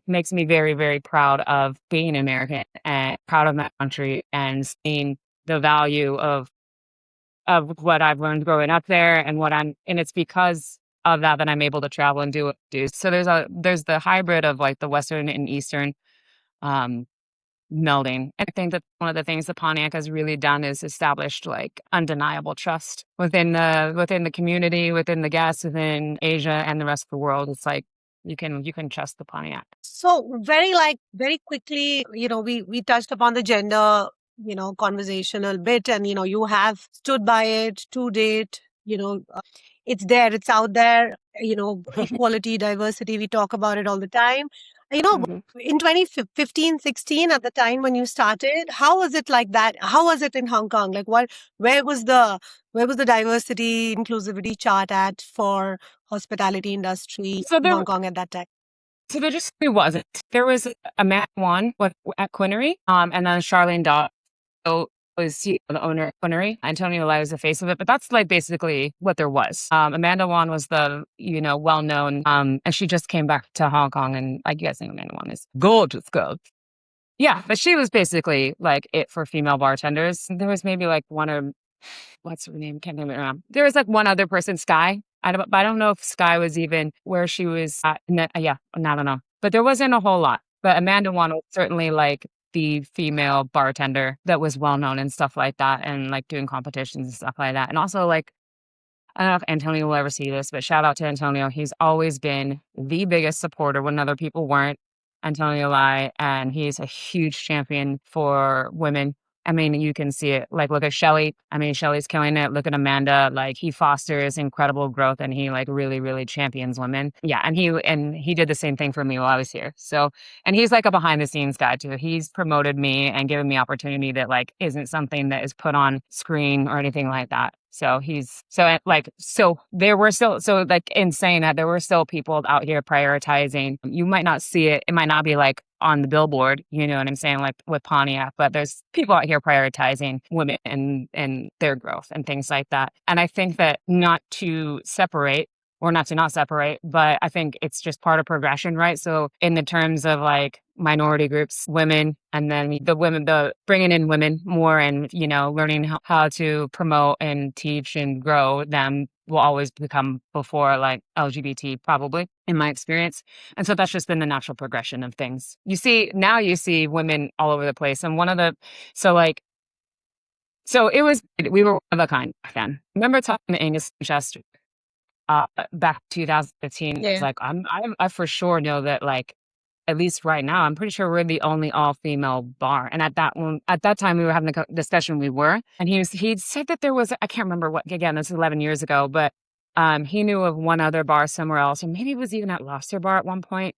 makes me very, very proud of being American and proud of my country and seeing the value of what I've learned growing up there and it's because of that I'm able to travel and do what I do. So there's the hybrid of like the Western and Eastern um, melding. I think that one of the things that Pontiac has really done is established like undeniable trust within the community, within the guests, within Asia and the rest of the world. It's like you can trust the Pontiac. So very quickly, we touched upon the gender, conversation a bit, and you have stood by it to date. It's there, it's out there. Equality, diversity. We talk about it all the time. Mhm. In 2015, 16, at the time when you started, how was it like that? How was it in Hong Kong? Like where was the diversity, inclusivity chart at for hospitality industry So in there Hong Kong at that time? So there just really wasn't. There was a Matt one at Quinnery, and then Charlene Dot was the owner of Quinnery. Antonio Lai was the face of it, but that's like basically what there was. Amanda Wan was the well known, and she just came back to Hong Kong, and like you guys know, Amanda Wan is gorgeous girl. Yeah, but she was basically like it for female bartenders. There was maybe like one or what's her name? Can't think of it now. There was like one other person, Sky. I don't know if Sky was even where she was at. Yeah, I don't know. But there wasn't a whole lot. But Amanda Wan was certainly like the female bartender that was well known and stuff like that, and like doing competitions and stuff like that. And also like, I don't know if Antonio will ever see this, but shout out to Antonio. He's always been the biggest supporter when other people weren't. Antonio Lai, and he's a huge champion for women. I mean, you can see it. Like, look at Shelly. I mean, Shelly's killing it. Look at Amanda. Like, he fosters incredible growth, and he like really, really champions women. Yeah, and he did the same thing for me while I was here. So, and he's like a behind the scenes guy too. He's promoted me and given me opportunity that like isn't something that is put on screen or anything like that. So there were still, so like in saying that, there were still people out here prioritizing. You might not see it. It might not be like on the billboard, you know what I'm saying? Like with Pontiac, but there's people out here prioritizing women and their growth and things like that. And I think that not to separate, or not to not separate, but I think it's just part of progression, right? So in the terms of like minority groups, women, and then the bringing in women more and, learning how to promote and teach and grow them will always become before like LGBT, probably, in my experience. And so that's just been the natural progression of things. You see women all over the place. And we were one of a kind back then. I remember talking to Angus Chester back 2015. Yeah. It's like I for sure know that like at least right now I'm pretty sure we're the only all female bar. And at that time we were having the discussion, we were, and he said that there was, I can't remember what, again, this is 11 years ago, but he knew of one other bar somewhere else, or maybe it was even at Lobster Bar at one point.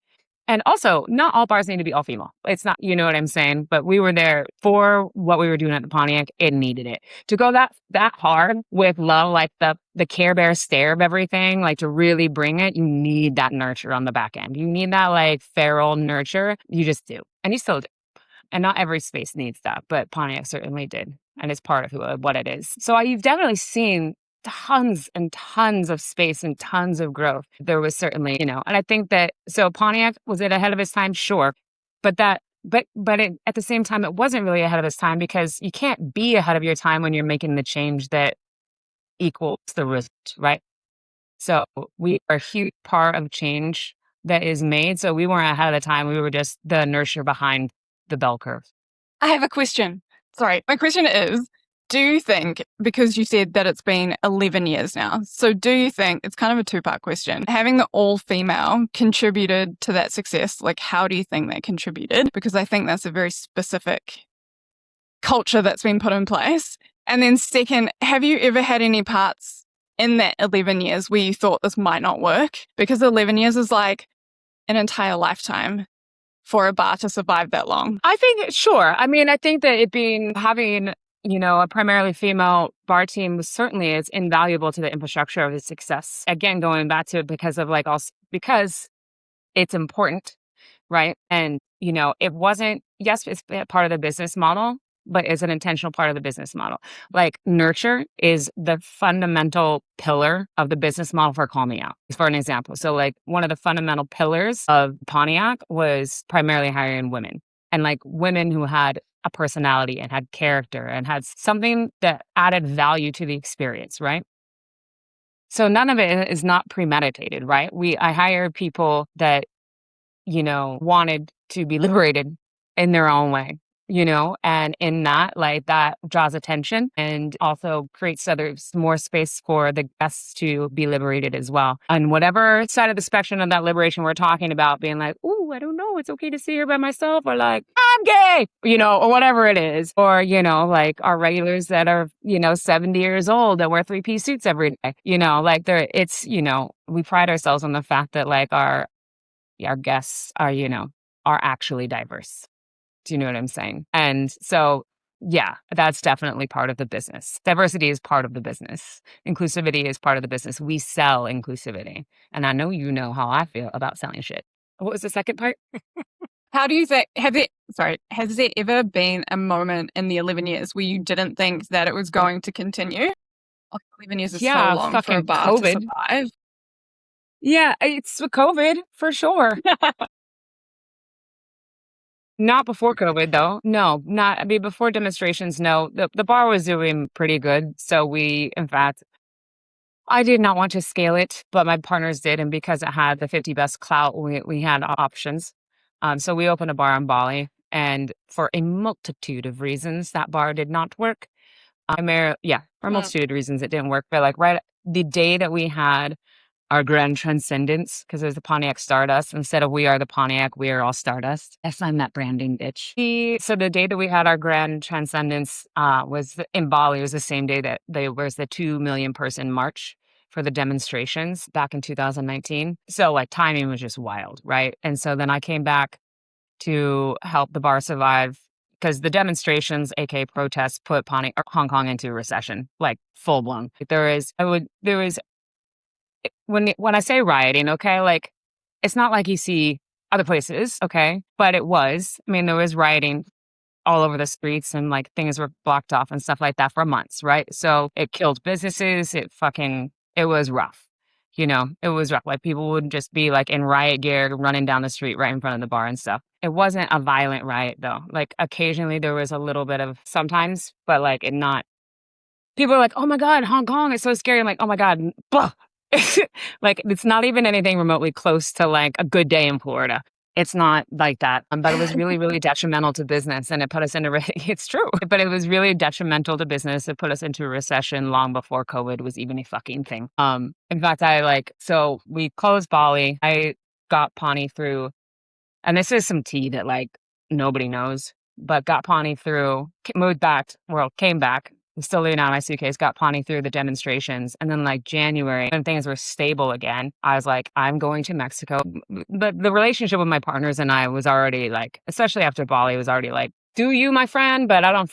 And also, not all bars need to be all female. It's not, you know what I'm saying? But we were there for what we were doing at the Pontiac. It needed it. To go that hard with love, like the Care Bear stare of everything, like to really bring it, you need that nurture on the back end. You need that like feral nurture. You just do. And you still do. And not every space needs that, but Pontiac certainly did. And it's part of what it is. So you've definitely seen tons and tons of space and tons of growth. There was certainly, and I think that, so Pontiac, was it ahead of its time? Sure. But that at the same time, it wasn't really ahead of its time because you can't be ahead of your time when you're making the change that equals the result, right? So we are a huge part of change that is made. So we weren't ahead of the time. We were just the inertia behind the bell curve. I have a question. Sorry. My question is, do you think, because you said that it's been 11 years now, so do you think, it's kind of a two-part question, having the all-female contributed to that success? Like, how do you think that contributed? Because I think that's a very specific culture that's been put in place. And then second, have you ever had any parts in that 11 years where you thought this might not work? Because 11 years is like an entire lifetime for a bar to survive that long. I think, sure. I mean, I think that having, a primarily female bar team certainly is invaluable to the infrastructure of its success. Again, going back to it because it's important, right? And, it wasn't, yes, it's part of the business model, but it's an intentional part of the business model. Like nurture is the fundamental pillar of the business model for Call Me Out, for an example. So like one of the fundamental pillars of Pontiac was primarily hiring women, and like women who had a personality and had character and had something that added value to the experience, right? So none of it is not premeditated, right? I hired people that, wanted to be liberated in their own way. And in that, like that draws attention and also creates more space for the guests to be liberated as well. On whatever side of the spectrum of that liberation we're talking about, being like, ooh, I don't know, it's okay to sit here by myself, or like, I'm gay, or whatever it is. Or, like our regulars that are, 70 years old that wear 3-piece suits every day, like we pride ourselves on the fact that like our guests are, are actually diverse. Do you know what I'm saying? And so, yeah, that's definitely part of the business. Diversity is part of the business. Inclusivity is part of the business. We sell inclusivity. And I know you know how I feel about selling shit. What was the second part? How do you think, has there ever been a moment in the 11 years where you didn't think that it was going to continue? 11 years is so long for a bar to survive. Yeah, it's COVID for sure. Not before COVID, though. No, before demonstrations, no. The bar was doing pretty good. So in fact, I did not want to scale it, but my partners did. And because it had the 50 best clout, we had options. So we opened a bar in Bali. And for a multitude of reasons, that bar did not work. For a multitude of reasons it didn't work. But like right the day that we had our grand transcendence, because there's the Pontiac Stardust. Instead of we are the Pontiac, we are all Stardust. That's not that branding, bitch. So the day that we had our grand transcendence was in Bali. It was the same day that there was the 2 million person march for the demonstrations back in 2019. So like timing was just wild, right? And so then I came back to help the bar survive because the demonstrations, aka protests, put Hong Kong into a recession, like full blown. When I say rioting, okay, like it's not like you see other places, okay, but there was rioting all over the streets and like things were blocked off and stuff like that for months, right? So it killed businesses. It was rough. It was rough. Like people would just be like in riot gear running down the street right in front of the bar and stuff. It wasn't a violent riot though. Like occasionally there was a little bit of sometimes, but like people are like, oh my God, Hong Kong is so scary. I'm like, oh my God, blah. Like it's not even anything remotely close to like a good day in Florida. It's not like that. But it was really, really detrimental to business, and it put us into it's true, but it was really detrimental to business. It put us into a recession long before COVID was even a fucking thing. In fact, so we closed Bali. I got Pawnee through, and this is some tea that like nobody knows, but got Pawnee through, came back. I'm still living out of my suitcase, got Pawnee through the demonstrations. And then like January, when things were stable again, I was like, I'm going to Mexico. The relationship with my partners and I was already like, especially after Bali, was already like, do you, my friend? But I don't,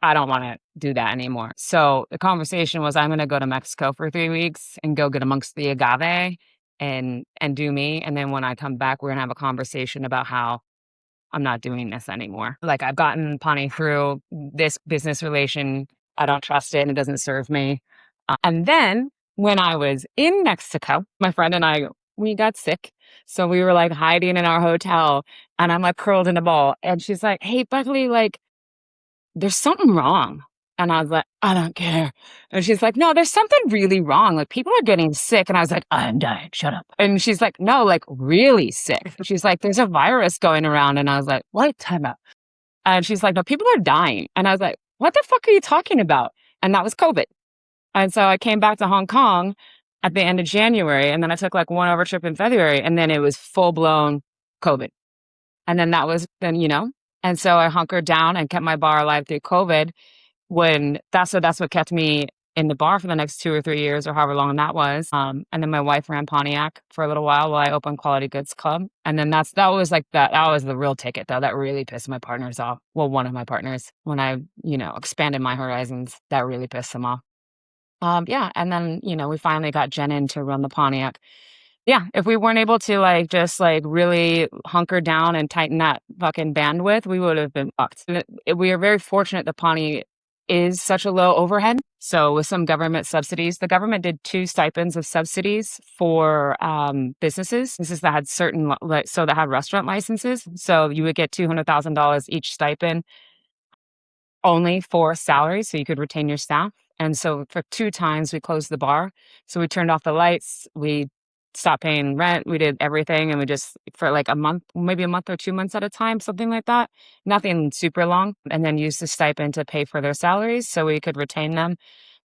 I don't want to do that anymore. So the conversation was, I'm going to go to Mexico for 3 weeks and go get amongst the agave and do me. And then when I come back, we're going to have a conversation about how I'm not doing this anymore. Like I've gotten Pawnee through this business relation. I don't trust it and it doesn't serve me. And then when I was in Mexico, my friend and I we got sick. So we were like hiding in our hotel and I'm like curled in a ball. And she's like, hey, Beckaly, like, there's something wrong. And I was like, I don't care. And she's like, no, there's something really wrong. Like people are getting sick. And I was like, I'm dying. Shut up. And she's like, no, like really sick. She's like, there's a virus going around. And I was like, what? Time out. And she's like, no, people are dying. And I was like, what the fuck are you talking about? And that was COVID. And so I came back to Hong Kong at the end of January. And then I took like one over trip in February. And then it was full blown COVID. And then and so I hunkered down and kept my bar alive through COVID. That's what kept me in the bar for the next 2 or 3 years or however long that was. And then my wife ran Pontiac for a little while I opened Quality Goods Club. And then that was the real ticket though. That really pissed my partners off. Well, one of my partners, when I, expanded my horizons, that really pissed them off. And then, we finally got Jen in to run the Pontiac. Yeah, if we weren't able to just really hunker down and tighten that fucking bandwidth, we would have been fucked. We are very fortunate that Pawnee is such a low overhead. So with some government subsidies, the government did 2 stipends of subsidies for businesses that had that had restaurant licenses. So you would get $200,000 each stipend only for salaries, so you could retain your staff. And so for 2 times we closed the bar. So we turned off the lights, we stopped paying rent, we did everything, and we just for like a month, maybe a month or 2 months at a time, something like that. Nothing super long. And then used the stipend to pay for their salaries so we could retain them.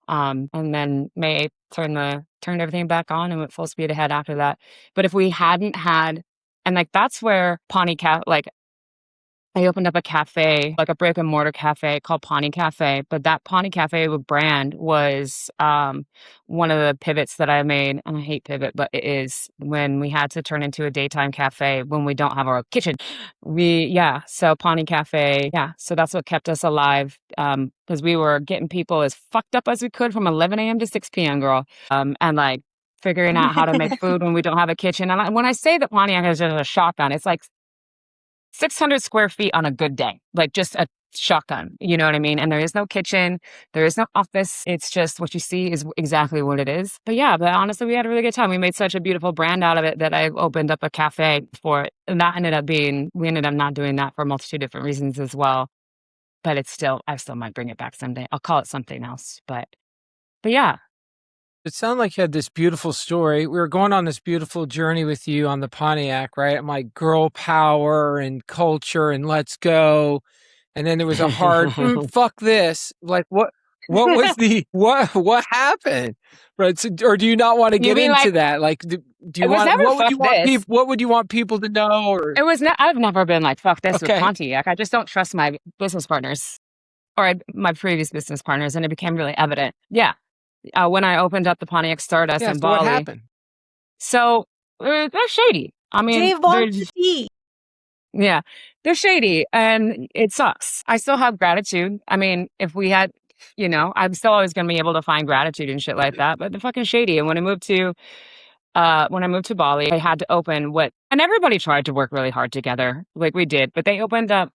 And then May 8th turned everything back on and went full speed ahead after that. But if we hadn't had, and that's where Pawnee I opened up a cafe, like a brick and mortar cafe called Pawnee Cafe. But that Pawnee Cafe brand was one of the pivots that I made. And I hate pivot, but it is when we had to turn into a daytime cafe when we don't have our kitchen. So Pawnee Cafe, so that's what kept us alive because we were getting people as fucked up as we could from 11 a.m. to 6 p.m., girl. And figuring out how to make food when we don't have a kitchen. And when I say that Pontiac is just a shotgun, it's like 600 square feet on a good day, like just a shotgun, you know what I mean? And there is no kitchen, there is no office. It's just what you see is exactly what it is. But honestly, we had a really good time. We made such a beautiful brand out of it that I opened up a cafe for it. And that we ended up not doing that for a multitude of different reasons as well. But I still might bring it back someday. I'll call it something else. But yeah. It sounded like you had this beautiful story. We were going on this beautiful journey with you on the Pontiac, right? I'm like girl power and culture and let's go. And then there was a hard, fuck this. Like what was what happened? Right. So, or do you not want to get into that? Like, do you want, what would you want people to know? Or I've never been like, fuck this with Pontiac. I just don't trust my business partners or my previous business partners. And it became really evident. Yeah. When I opened up the Pontiac Stardust in Bali. What happened? So they're shady. I mean, they're shady and it sucks. I still have gratitude. I mean, if we had, I'm still always going to be able to find gratitude and shit like that, but they're fucking shady. And when I moved to Bali, I had to open and everybody tried to work really hard together like we did, but they opened up.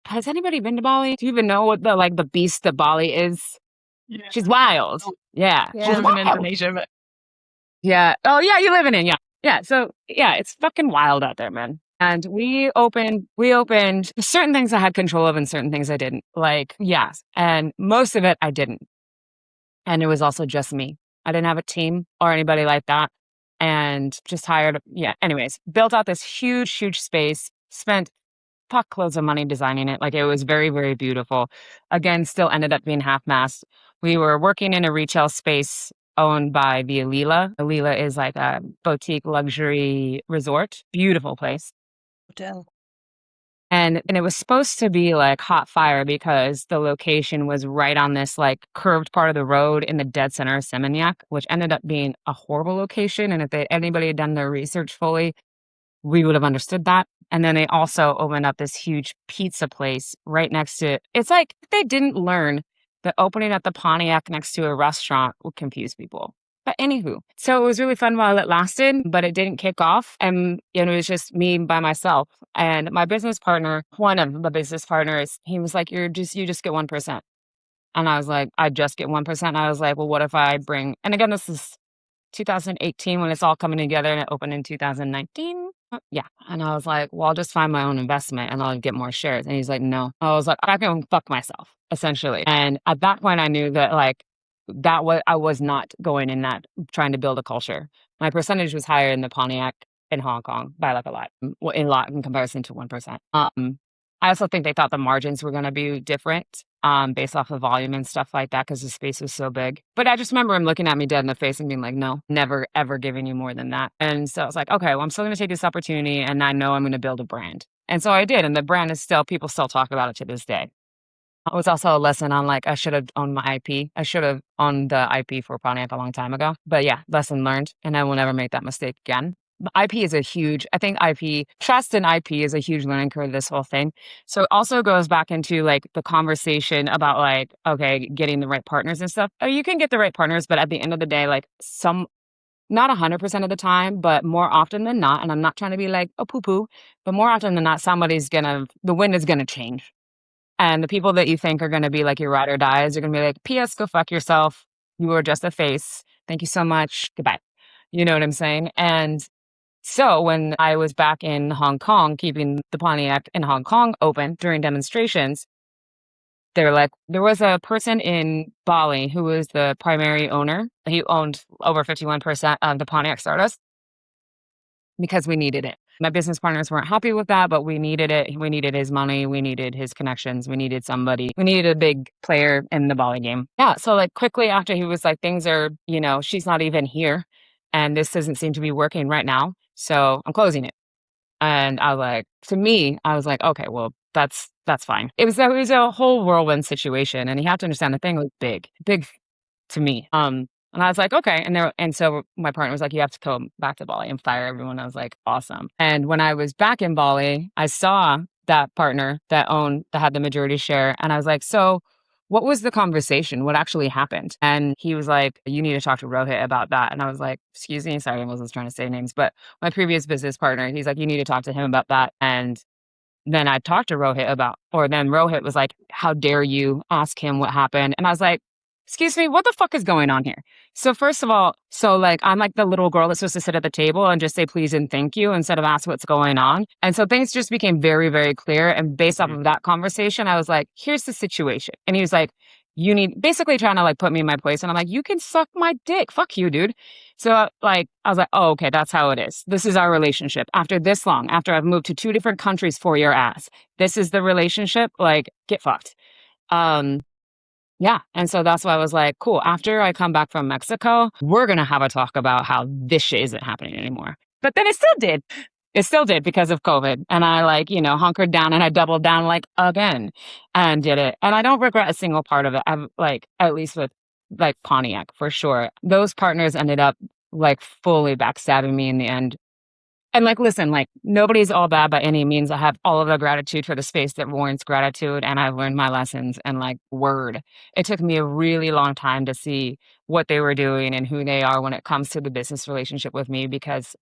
Has anybody been to Bali? Do you even know what the beast that Bali is? Yeah. She's wild. Yeah. She's in Indonesia, but yeah. Oh yeah, you live in it. Yeah. Yeah. So yeah, it's fucking wild out there, man. And we opened certain things I had control of and certain things I didn't. And most of it I didn't. And it was also just me. I didn't have a team or anybody like that. And just hired, anyways, built out this huge, huge space, spent fuckloads of money designing it. Like it was very, very beautiful. Again, still ended up being half-mast. We were working in a retail space owned by the Alila. Alila is like a boutique luxury resort. Beautiful place. Hotel. And it was supposed to be like hot fire because the location was right on this like curved part of the road in the dead center of Seminyak, which ended up being a horrible location. And if anybody had done their research fully, we would have understood that. And then they also opened up this huge pizza place right next to it. It's like they didn't learn that opening up the Pontiac next to a restaurant would confuse people. But anywho, so it was really fun while it lasted, but it didn't kick off. And it was just me by myself. And my business partner, one of the business partners, he was like, you just get 1%. And I was like, I just get 1%. And I was like, well, what if I bring, and again, this is 2018 when it's all coming together, and it opened in 2019. Yeah. And I was like, well, I'll just find my own investment and I'll get more shares. And he's like, no. I was like, I can fuck myself, essentially. And at that point, I knew that like I was not going in that trying to build a culture. My percentage was higher in the Pontiac in Hong Kong by like a lot, in comparison to 1%. I also think they thought the margins were going to be different based off of volume and stuff like that because the space was so big. But I just remember him looking at me dead in the face and being like, no, never, ever giving you more than that. And so I was like, okay, well, I'm still going to take this opportunity and I know I'm going to build a brand. And so I did. And the brand is still, people still talk about it to this day. It was also a lesson on like, I should have owned my IP. I should have owned the IP for Pontiac a long time ago. But yeah, lesson learned. And I will never make that mistake again. IP is I think trust in IP is a huge learning curve, this whole thing. So it also goes back into like the conversation about like, okay, getting the right partners and stuff. You can get the right partners, but at the end of the day, like not 100% of the time, but more often than not, and I'm not trying to be like a poo-poo, but more often than not, the wind is going to change. And the people that you think are going to be like your ride or dies, you're going to be like, P.S. go fuck yourself. You were just a face. Thank you so much. Goodbye. You know what I'm saying? And so when I was back in Hong Kong, keeping the Pontiac in Hong Kong open during demonstrations, there was a person in Bali who was the primary owner. He owned over 51% of the Pontiac Stardust because we needed it. My business partners weren't happy with that, but we needed it. We needed his money. We needed his connections. We needed somebody. We needed a big player in the Bali game. Yeah. So like quickly after he was like, things are, she's not even here. And this doesn't seem to be working right now. So I'm closing it. And I was like, okay, well, that's fine. It was a whole whirlwind situation. And you have to understand the thing was big to me. And I was like, okay. And so my partner was like, you have to come back to Bali and fire everyone. I was like, awesome. And when I was back in Bali, I saw that partner that had the majority share. And I was like, so what was the conversation? What actually happened? And he was like, you need to talk to Rohit about that. And I was like, excuse me, sorry, I wasn't trying to say names, but my previous business partner, he's like, you need to talk to him about that. And then I talked to Rohit then Rohit was like, how dare you ask him what happened? And I was like, excuse me, what the fuck is going on here? So first of all, I'm like the little girl that's supposed to sit at the table and just say please and thank you instead of ask what's going on. And so things just became very, very clear. And based off of that conversation, I was like, here's the situation. And he was like, basically trying to like put me in my place. And I'm like, you can suck my dick. Fuck you, dude. So like, I was like, oh, okay, that's how it is. This is our relationship. After this long, after I've moved to 2 different countries for your ass, this is the relationship. Like, get fucked. Yeah. And so that's why I was like, cool. After I come back from Mexico, we're going to have a talk about how this shit isn't happening anymore. But then it still did. It still did because of COVID. And I hunkered down and I doubled down like again and did it. And I don't regret a single part of it. I've at least with like Pontiac for sure. Those partners ended up like fully backstabbing me in the end. And like, listen, like nobody's all bad by any means. I have all of the gratitude for the space that warrants gratitude. And I've learned my lessons and like it took me a really long time to see what they were doing and who they are when it comes to the business relationship with me. Because,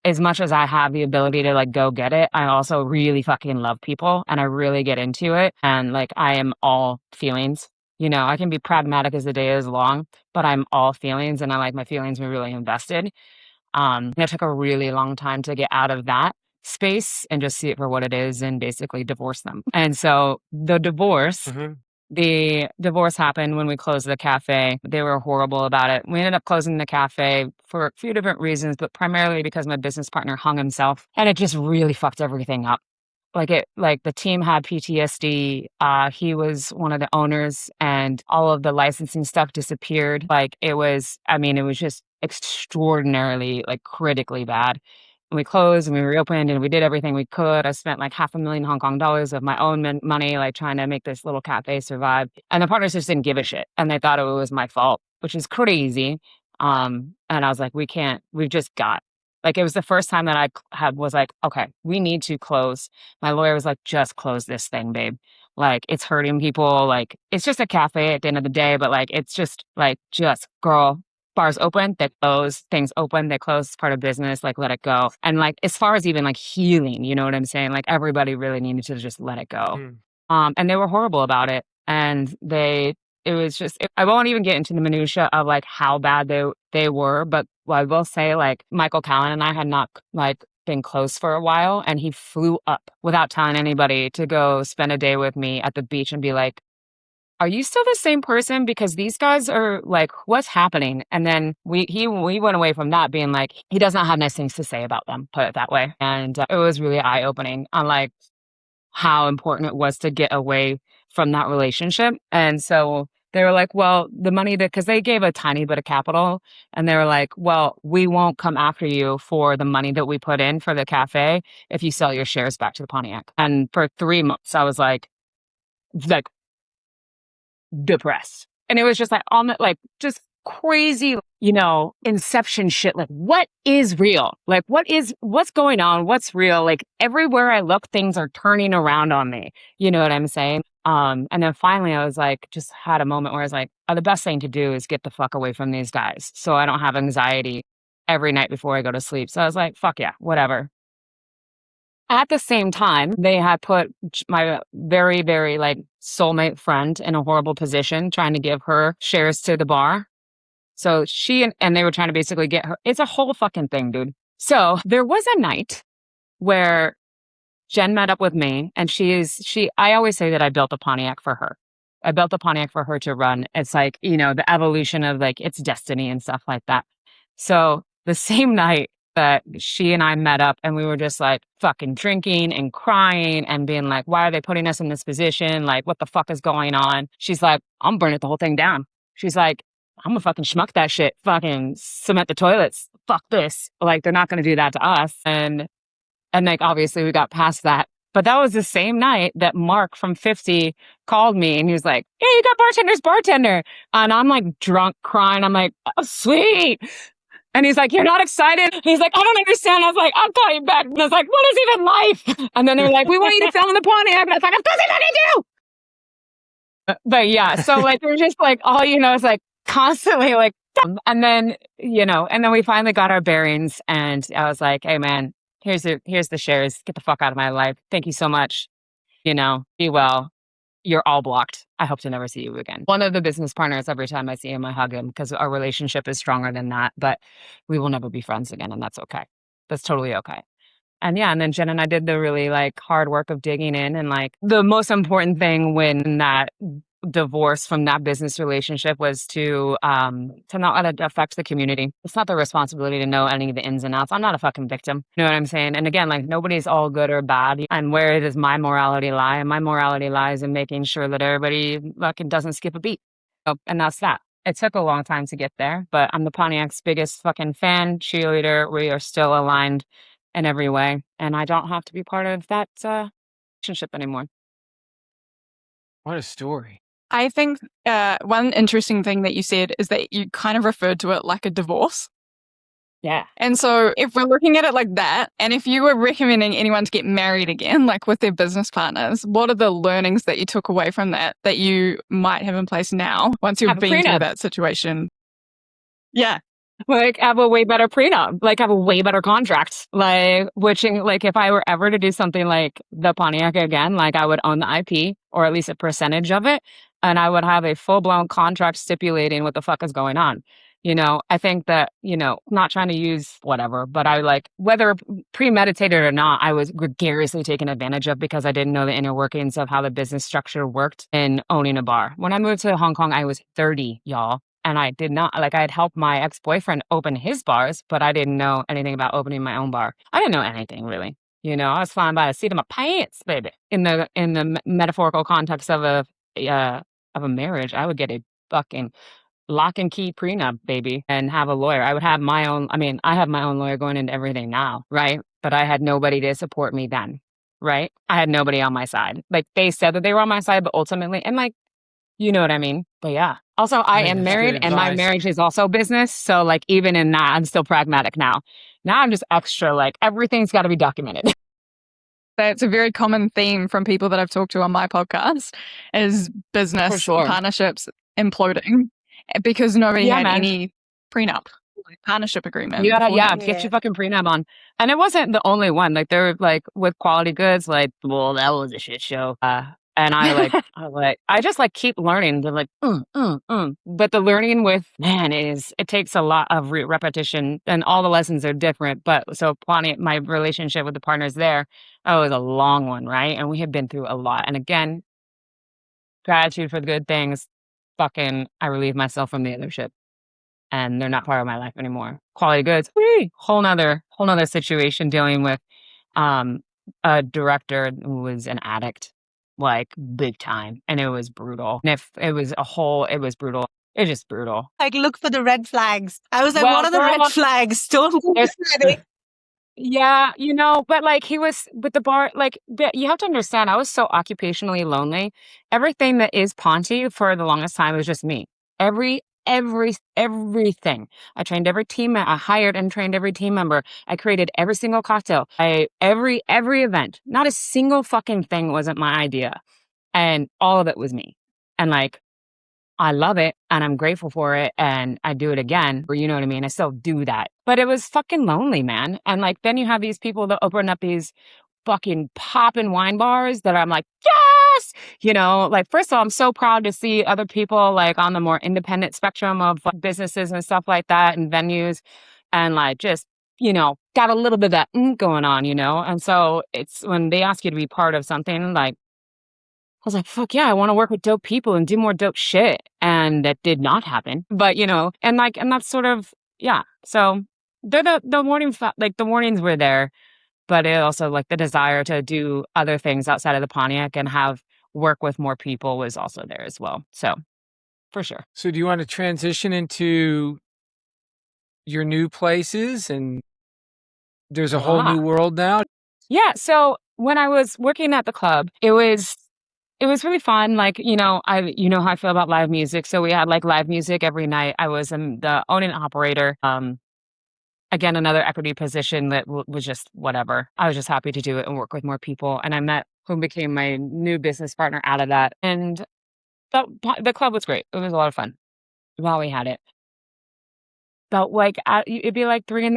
as much as I have the ability to like go get it, I also really fucking love people and I really get into it. And like, I am all feelings. I can be pragmatic as the day is long, but I'm all feelings and I like my feelings were really invested. It took a really long time to get out of that space and just see it for what it is and basically divorce them. And so the divorce happened when we closed the cafe. They were horrible about it. We ended up closing the cafe for a few different reasons, but primarily because my business partner hung himself and it just really fucked everything up. Like the team had PTSD. He was one of the owners and all of the licensing stuff disappeared. It was just extraordinarily, like critically bad. And we closed and we reopened and we did everything we could. I spent like $500,000 Hong Kong dollars of my own money, like trying to make this little cafe survive. And the partners just didn't give a shit. And they thought it was my fault, which is crazy. And I was like, it was the first time that I was like, okay, we need to close. My lawyer was like, just close this thing, babe. Like, it's hurting people. Like, it's just a cafe at the end of the day, but like, it's just girl, bars open, they close, things open, they close, it's part of business, like, let it go. And like, as far as even like healing, you know what I'm saying? Like, everybody really needed to just let it go. And they were horrible about it. And they it was just, I won't even get into the minutia of like how bad they were, but I will say like Michael Callan and I had not like been close for a while, and he flew up without telling anybody to go spend a day with me at the beach and be like, are you still the same person? Because these guys are like, what's happening? And then we went away from that being like, he does not have nice things to say about them, put it that way. And it was really eye opening on like how important it was to get away from that relationship. And so they were like, well, the money because they gave a tiny bit of capital, and they were like, well, we won't come after you for the money that we put in for the cafe if you sell your shares back to the Pontiac. And for 3 months, I was like depressed. And it was just like on the, like just crazy, inception shit. Like, what is real? Like, what's going on? What's real? Like everywhere I look, things are turning around on me. You know what I'm saying? And then finally I was like, just had a moment where I was like, oh, the best thing to do is get the fuck away from these guys so I don't have anxiety every night before I go to sleep. So I was like, fuck yeah, whatever. At the same time, they had put my very, very like soulmate friend in a horrible position, trying to give her shares to the bar. So she and they were trying to basically get her. It's a whole fucking thing, dude. So there was a night where Jen met up with me, and I always say that I built a Pontiac for her. I built a Pontiac for her to run. It's like, the evolution of like its destiny and stuff like that. So the same night that she and I met up, and we were just like fucking drinking and crying and being like, why are they putting us in this position? Like, what the fuck is going on? She's like, I'm burning the whole thing down. She's like, I'm gonna fucking schmuck that shit, fucking cement the toilets. Fuck this. Like, they're not gonna do that to us. And like, obviously we got past that. But that was the same night that Mark from 50 called me, and he was like, hey, you got bartender. And I'm like drunk crying. I'm like, oh, sweet. And he's like, you're not excited? He's like, I don't understand. I was like, I'll call you back. And I was like, what is even life? And then they were like, we want you to film in the Pontiac. And I was like, of course I do. But yeah, so like, we're just like, all is like constantly like, and then, and then we finally got our bearings, and I was like, hey man, here's the shares. Get the fuck out of my life. Thank you so much. Be well. You're all blocked. I hope to never see you again. One of the business partners, every time I see him, I hug him because our relationship is stronger than that, but we will never be friends again. And that's okay. That's totally okay. And yeah, and then Jen and I did the really like hard work of digging in, and like the most important thing when that divorce from that business relationship was to not let it affect the community. It's not their responsibility to know any of the ins and outs. I'm not a fucking victim. You know what I'm saying? And again, like nobody's all good or bad. And where does my morality lie? And my morality lies in making sure that everybody fucking doesn't skip a beat. And that's that. It took a long time to get there, but I'm the Pontiac's biggest fucking fan, cheerleader. We are still aligned in every way, and I don't have to be part of that relationship anymore. What a story. I think one interesting thing that you said is that you kind of referred to it like a divorce. Yeah. And so if we're looking at it like that, and if you were recommending anyone to get married again, like with their business partners, what are the learnings that you took away from that you might have in place now once you've been through that situation? Yeah. Like, have a way better prenup, like have a way better contract, like if I were ever to do something like the Pontiac again, like I would own the IP or at least a percentage of it. And I would have a full blown contract stipulating what the fuck is going on. I think that, not trying to use whatever, but I like, whether premeditated or not, I was gregariously taken advantage of because I didn't know the inner workings of how the business structure worked in owning a bar. When I moved to Hong Kong, I was 30, y'all. And I did not, like, I had helped my ex-boyfriend open his bars, but I didn't know anything about opening my own bar. I didn't know anything really. I was flying by the seat of my pants, baby. In the metaphorical context of a marriage, I would get a fucking lock and key prenup, baby, and have a lawyer. I would have my own. I mean, I have my own lawyer going into everything now, right? But I had nobody to support me then, right? I had nobody on my side. Like, they said that they were on my side, but ultimately, and like, you know what I mean? But yeah. Also, I am married, and my marriage is also business. So like, even in that, I'm still pragmatic now. Now I'm just extra, like, everything's got to be documented. That's a very common theme from people that I've talked to on my podcast is business partnerships imploding because nobody had any prenup, like partnership agreement. You gotta, get your fucking prenup on. And it wasn't the only one. Like, there were like with quality goods, like, well, that was a shit show. And I just like keep learning. They're like, But the learning with man it takes a lot of repetition, and all the lessons are different. But so my relationship with the partners there, it was a long one, right? And we have been through a lot. And again, gratitude for the good things. I relieve myself from the other shit, and they're not part of my life anymore. Quality goods, whole nother situation dealing with a director who was an addict, like big time, and it was brutal. And if it was it was brutal. It's just brutal. Like, look for the red flags. I was like, Well, what are the red girl, flags? Don't there's- Yeah, but like he was with the bar, like you have to understand, I was so occupationally lonely. Everything that is Ponte for the longest time was just me. Everything. I trained every team. I hired and trained every team member. I created every single cocktail. Every event. Not a single fucking thing wasn't my idea, and all of it was me. And like, I love it and I'm grateful for it and I do it again, or you know what I mean? I still do that. But it was fucking lonely, man. And like, then you have these people that open up these fucking poppin' wine bars that I'm like, yes! Like, first of all, I'm so proud to see other people like on the more independent spectrum of like, businesses and stuff like that and venues and like just, got a little bit of that going on, And so it's when they ask you to be part of something like, I was like, fuck yeah, I want to work with dope people and do more dope shit. And that did not happen. But, and that's sort of, yeah. So they're the warnings were there, but it also like the desire to do other things outside of the Pontiac and have work with more people was also there as well. So for sure. So do you want to transition into your new places and there's a whole new world now? Yeah. So when I was working at the club, it was really fun. Like, how I feel about live music. So we had like live music every night. I was the owner and operator. Again, another equity position that was just whatever. I was just happy to do it and work with more people. And I met who became my new business partner out of that. And the club was great. It was a lot of fun while we had it. But like it'd be like 3 a.m.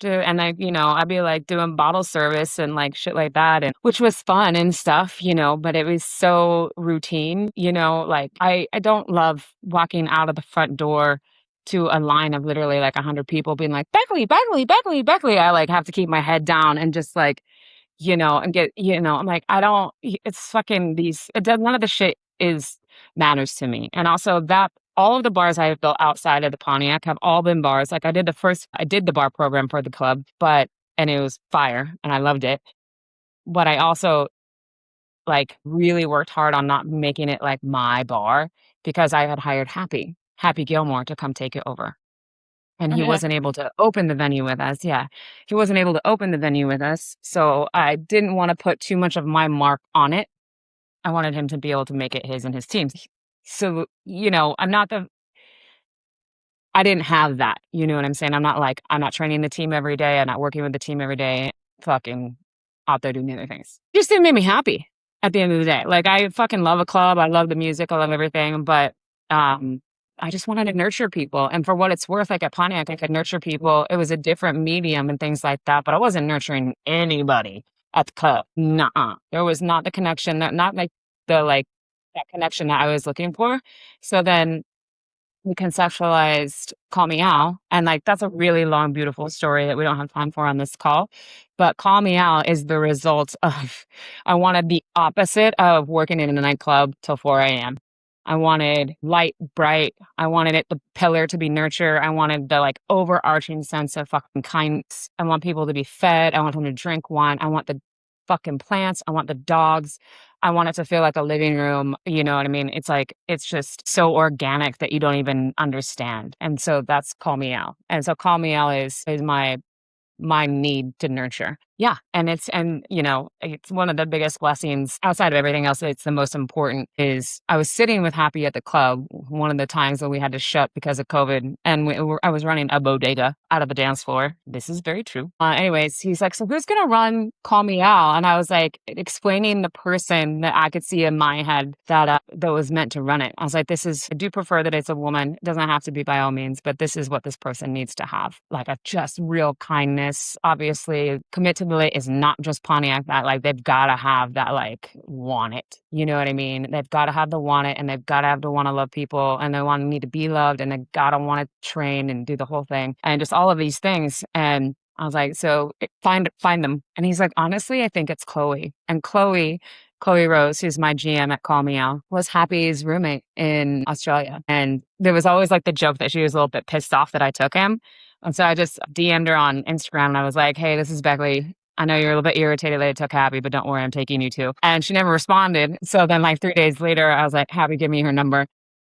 and I'd be like doing bottle service and like shit like that, and which was fun and stuff, but it was so routine, like I don't love walking out of the front door to a line of literally like 100 people being like, Beckaly, Beckaly, Beckaly, Beckaly. I like have to keep my head down and just like, and get, I'm like, I don't, it's fucking none of the shit matters to me. And also that all of the bars I have built outside of the Pontiac have all been bars. Like I did the bar program for the club, and it was fire and I loved it. But I also like really worked hard on not making it like my bar because I had hired Happy Gilmore to come take it over. And he wasn't able to open the venue with us. Yeah. He wasn't able to open the venue with us. So I didn't want to put too much of my mark on it. I wanted him to be able to make it his and his team's. So, I didn't have that. You know what I'm saying? I'm not training the team every day. I'm not working with the team every day. Fucking out there doing the other things. It just didn't make me happy at the end of the day. Like I fucking love a club. I love the music. I love everything. But, I just wanted to nurture people. And for what it's worth, like at Pontiac, I could nurture people. It was a different medium and things like that, but I wasn't nurturing anybody at the club. Nuh-uh. There was not the connection, not like that connection that I was looking for. So then we conceptualized Call Me Al. And like, that's a really long, beautiful story that we don't have time for on this call. But Call Me Al is the result of, I wanted the opposite of working in a nightclub till 4 a.m. I wanted light, bright. I wanted the pillar to be nurture. I wanted the like overarching sense of fucking kindness. I want people to be fed. I want them to drink wine. I want the fucking plants. I want the dogs. I want it to feel like a living room. You know what I mean? It's like, it's just so organic that you don't even understand. And so that's Call Me Al. And so Call Me Al is my need to nurture. Yeah. And it's one of the biggest blessings outside of everything else. It's the most important is I was sitting with Happy at the club one of the times when we had to shut because of COVID. And I was running a bodega out of the dance floor. This is very true. Anyways, he's like, so who's going to run Call Me Al? And I was like explaining the person that I could see in my head that was meant to run it. I was like, I do prefer that it's a woman. It doesn't have to be by all means, but this is what this person needs to have. Like a just real kindness, obviously commit to ultimately is not just Pontiac, that like they've got to have that like want it. You know what I mean? They've got to have the want it, and they've got to have the want to love people, and they want me to be loved, and they got to want to train and do the whole thing, and just all of these things. And I was like, so find them. And he's like, honestly, I think it's Chloe. And Chloe Rose, who's my GM at Call Me Out, was Happy's roommate in Australia. And there was always like the joke that she was a little bit pissed off that I took him. And so I just DM'd her on Instagram and I was like, hey, this is Beckaly. I know you're a little bit irritated that I took Happy, but don't worry, I'm taking you too. And she never responded. So then like 3 days later, I was like, Happy, give me her number.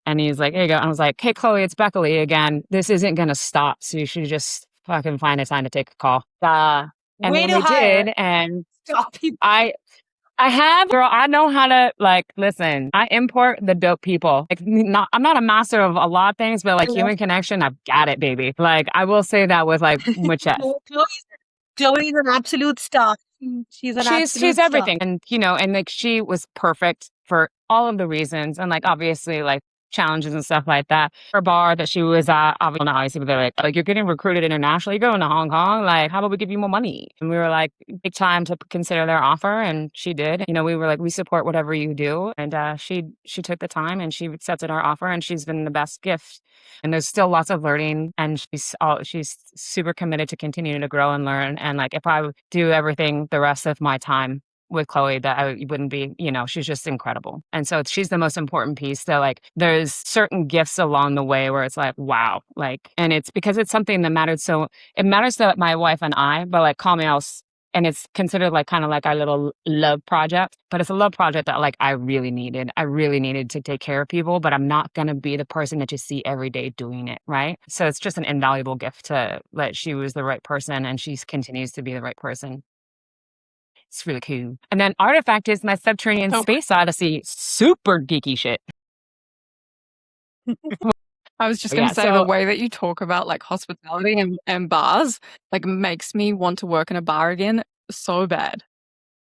And he's like, here you go. And I was like, hey, Chloe, it's Beckaly again. This isn't going to stop. So you should just fucking find a time to take a call. And Way then to we hire. did. And Stop people. I have, girl, I know how to, like, listen, I import the dope people. Like, I'm not a master of a lot of things, but like human connection, I've got it, baby. Like, I will say that with like my chest. Chloe's an absolute star. She's an absolute She's star. everything. And, you know, and like she was perfect for all of the reasons. And like, obviously, like, challenges and stuff like that. Her bar that she was at, obviously, they're like, you're getting recruited internationally, you're going to Hong Kong. Like, how about we give you more money? And we were like, big time to consider their offer, and she did. You know, we were like, we support whatever you do, and she took the time and she accepted our offer, and she's been the best gift. And there's still lots of learning, and she's super committed to continue to grow and learn. And like, if I would do everything the rest of my time with Chloe, that I wouldn't be, you know, she's just incredible. And so she's the most important piece. That like, there's certain gifts along the way where it's like, wow, like, and it's because it's something that mattered. So it matters to my wife and I, but like, Call Me Out, and it's considered like kind of like our little love project, but it's a love project that like I really needed to take care of people, but I'm not going to be the person that you see every day doing it. Right. So it's just an invaluable gift to let she was the right person, and she continues to be the right person. It's really cool. And then Artifact is my subterranean space odyssey, super geeky shit. I was just going to say, the way that you talk about like hospitality and bars, like makes me want to work in a bar again so bad.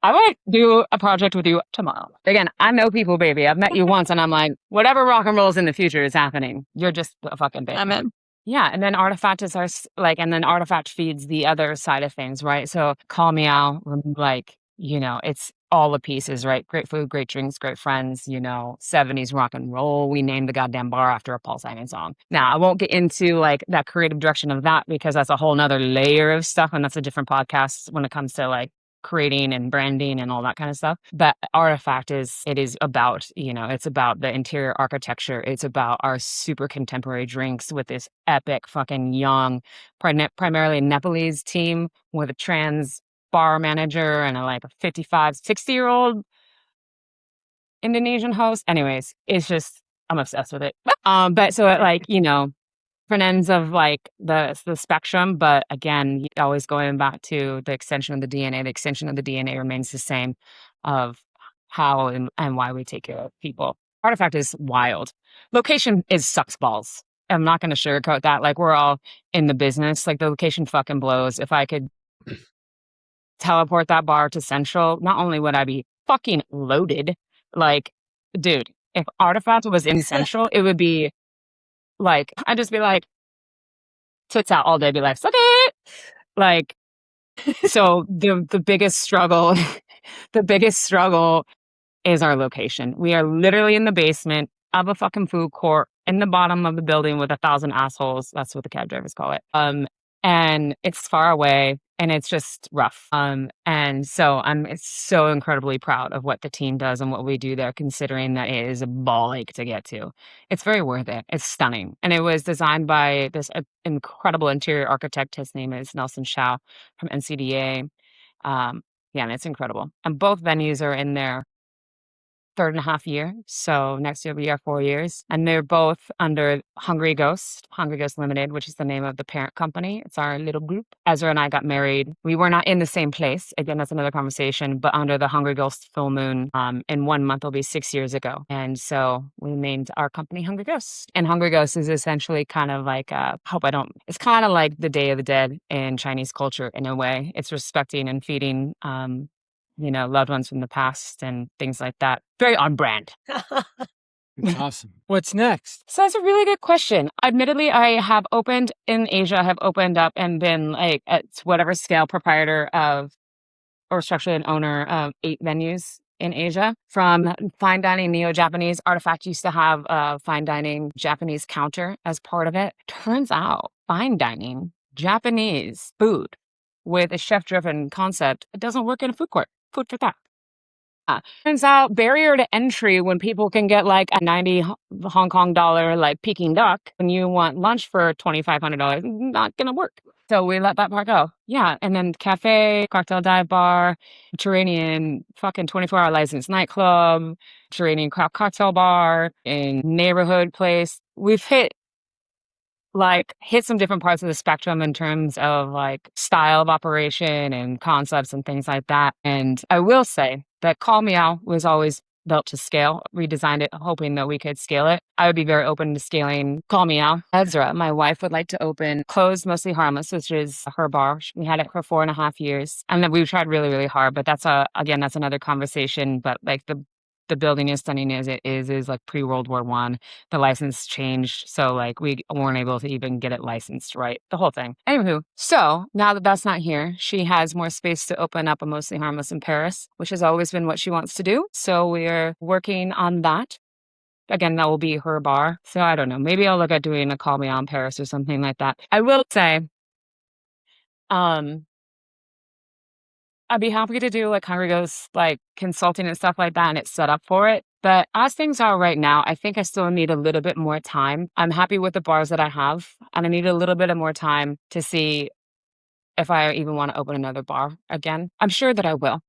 I want to do a project with you tomorrow. Again, I know people, baby. I've met you once, and I'm like, whatever rock and rolls in the future is happening. You're just a fucking bitch. I'm in. Yeah, and then Artifact is our like, and then Artifact feeds the other side of things, right? So Call Me Out, like, you know, it's all the pieces, right? Great food, great drinks, great friends, you know, 70s rock and roll. We named the goddamn bar after a Paul Simon song. Now, I won't get into like that creative direction of that because that's a whole nother layer of stuff, and that's a different podcast when it comes to like creating and branding and all that kind of stuff. But Artifact is about, you know, it's about the interior architecture. It's about our super contemporary drinks with this epic fucking young, primarily Nepalese team with a trans bar manager and a like a 55, 60-year-old Indonesian host. Anyways, it's just, I'm obsessed with it. But so it like, you know, different ends of like the spectrum, but again, always going back to the extension of the DNA. The extension of the DNA remains the same of how and why we take care of people. Artifact is wild. Location is sucks balls. I'm not going to sugarcoat that. Like, we're all in the business. Like, the location fucking blows. If I could teleport that bar to Central, not only would I be fucking loaded, like, dude, if Artifact was in Central, it would be like, I'd just be like, tits out all day, be like, suck it. Like, so the biggest struggle, the biggest struggle is our location. We are literally in the basement of a fucking food court in the bottom of the building with 1,000 assholes. That's what the cab drivers call it. And it's far away and it's just rough. And so I'm so incredibly proud of what the team does and what we do there, considering that it is a ball ache to get to. It's very worth it. It's stunning. And it was designed by this incredible interior architect. His name is Nelson Shao from NCDA. Yeah, and it's incredible. And both venues are in their 3.5 year. So next year will be our 4 years. And they're both under Hungry Ghost Limited, which is the name of the parent company. It's our little group. Ezra and I got married. We were not in the same place. Again, that's another conversation, but under the Hungry Ghost Full Moon, in 1 month, it'll be 6 years ago. And so we named our company Hungry Ghost. And Hungry Ghost is essentially kind of like, it's kind of like the Day of the Dead in Chinese culture in a way. It's respecting and feeding, you know, loved ones from the past and things like that. Very on brand. That's awesome. What's next? So that's a really good question. Admittedly, I have opened in Asia, have opened up and been like at whatever scale proprietor of or structurally an owner of 8 venues in Asia, from fine dining neo-Japanese. Artifact used to have a fine dining Japanese counter as part of it. Turns out fine dining Japanese food with a chef-driven concept, it doesn't work in a food court. Food for thought. Turns out barrier to entry when people can get like a 90 Hong Kong dollar like Peking duck when you want lunch for $2,500, not gonna work. So we let that part go. Yeah. And then cafe, cocktail dive bar, Mediterranean fucking 24-hour licensed nightclub, Mediterranean craft cocktail bar, in neighborhood place. We've hit some different parts of the spectrum in terms of like style of operation and concepts and things like that. And I will say that Call Meow was always built to scale, redesigned it, hoping that we could scale it. I would be very open to scaling Call Meow. Ezra, my wife, would like to open Closed Mostly Harmless, which is her bar. We had it for 4.5 years. And then we've tried really, really hard, but that's another conversation. But like the building is stunning as it is like pre-World War I. The license changed, so like we weren't able to even get it licensed right. The whole thing. Anywho, so now that that's not here, she has more space to open up a Mostly Harmless in Paris, which has always been what she wants to do. So we're working on that. Again, that will be her bar. So I don't know. Maybe I'll look at doing a Call Me Out in Paris or something like that. I will say, I'd be happy to do like Hungry Ghost, like consulting and stuff like that, and it's set up for it. But as things are right now, I think I still need a little bit more time. I'm happy with the bars that I have, and I need a little bit of more time to see if I even want to open another bar again. I'm sure that I will.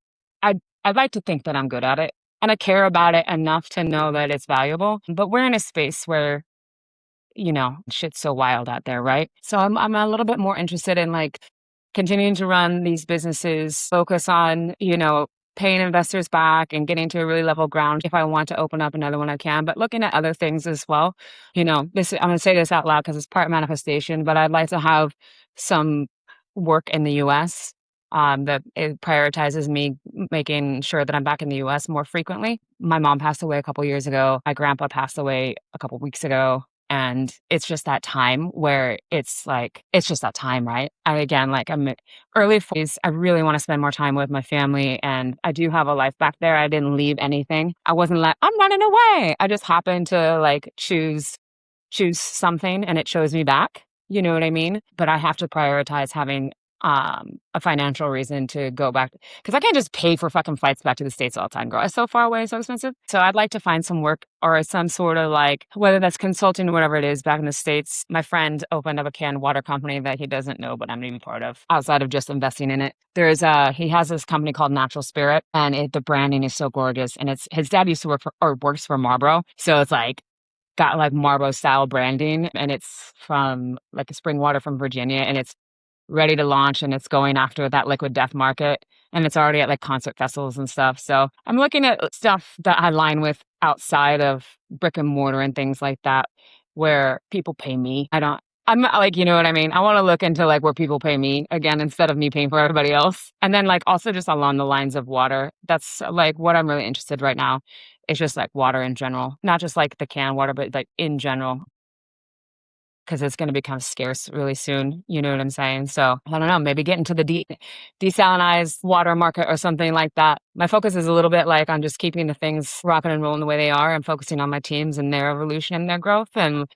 I'd like to think that I'm good at it, and I care about it enough to know that it's valuable. But we're in a space where, shit's so wild out there, right? So I'm a little bit more interested in like continuing to run these businesses, focus on, paying investors back and getting to a really level ground. If I want to open up another one, I can, but looking at other things as well. I'm going to say this out loud because it's part manifestation, but I'd like to have some work in the US that it prioritizes me making sure that I'm back in the US more frequently. My mom passed away a couple years ago. My grandpa passed away a couple weeks ago. And it's just that time where it's just that time, right? I'm early 40s. I really want to spend more time with my family. And I do have a life back there. I didn't leave anything. I wasn't like, I'm running away. I just happened to like choose something and it chose me back. You know what I mean? But I have to prioritize having a financial reason to go back, because I can't just pay for fucking flights back to the States all the time, girl. It's so far away, so expensive. So I'd like to find some work or some sort of like, whether that's consulting or whatever it is back in the States. My friend opened up a canned water company that he doesn't know, but I'm going to be part of, outside of just investing in it. He has this company called Natural Spirit, and the branding is so gorgeous. And his dad used to works for Marlboro. So it's like, got like Marlboro style branding, and it's from like a spring water from Virginia, and it's ready to launch, and it's going after that liquid death market, and it's already at like concert festivals and stuff. So I'm looking at stuff that I align with outside of brick and mortar and things like that, where people pay me. I'm like, you know what I mean? I want to look into like where people pay me again, instead of me paying for everybody else. And then like also just along the lines of water. That's like what I'm really interested right now. It's just like water in general, not just like the canned water, but like in general, because it's going to become scarce really soon. You know what I'm saying? So I don't know, maybe get into the desalinized water market or something like that. My focus is a little bit like on just keeping the things rocking and rolling the way they are, and focusing on my teams and their evolution and their growth. And,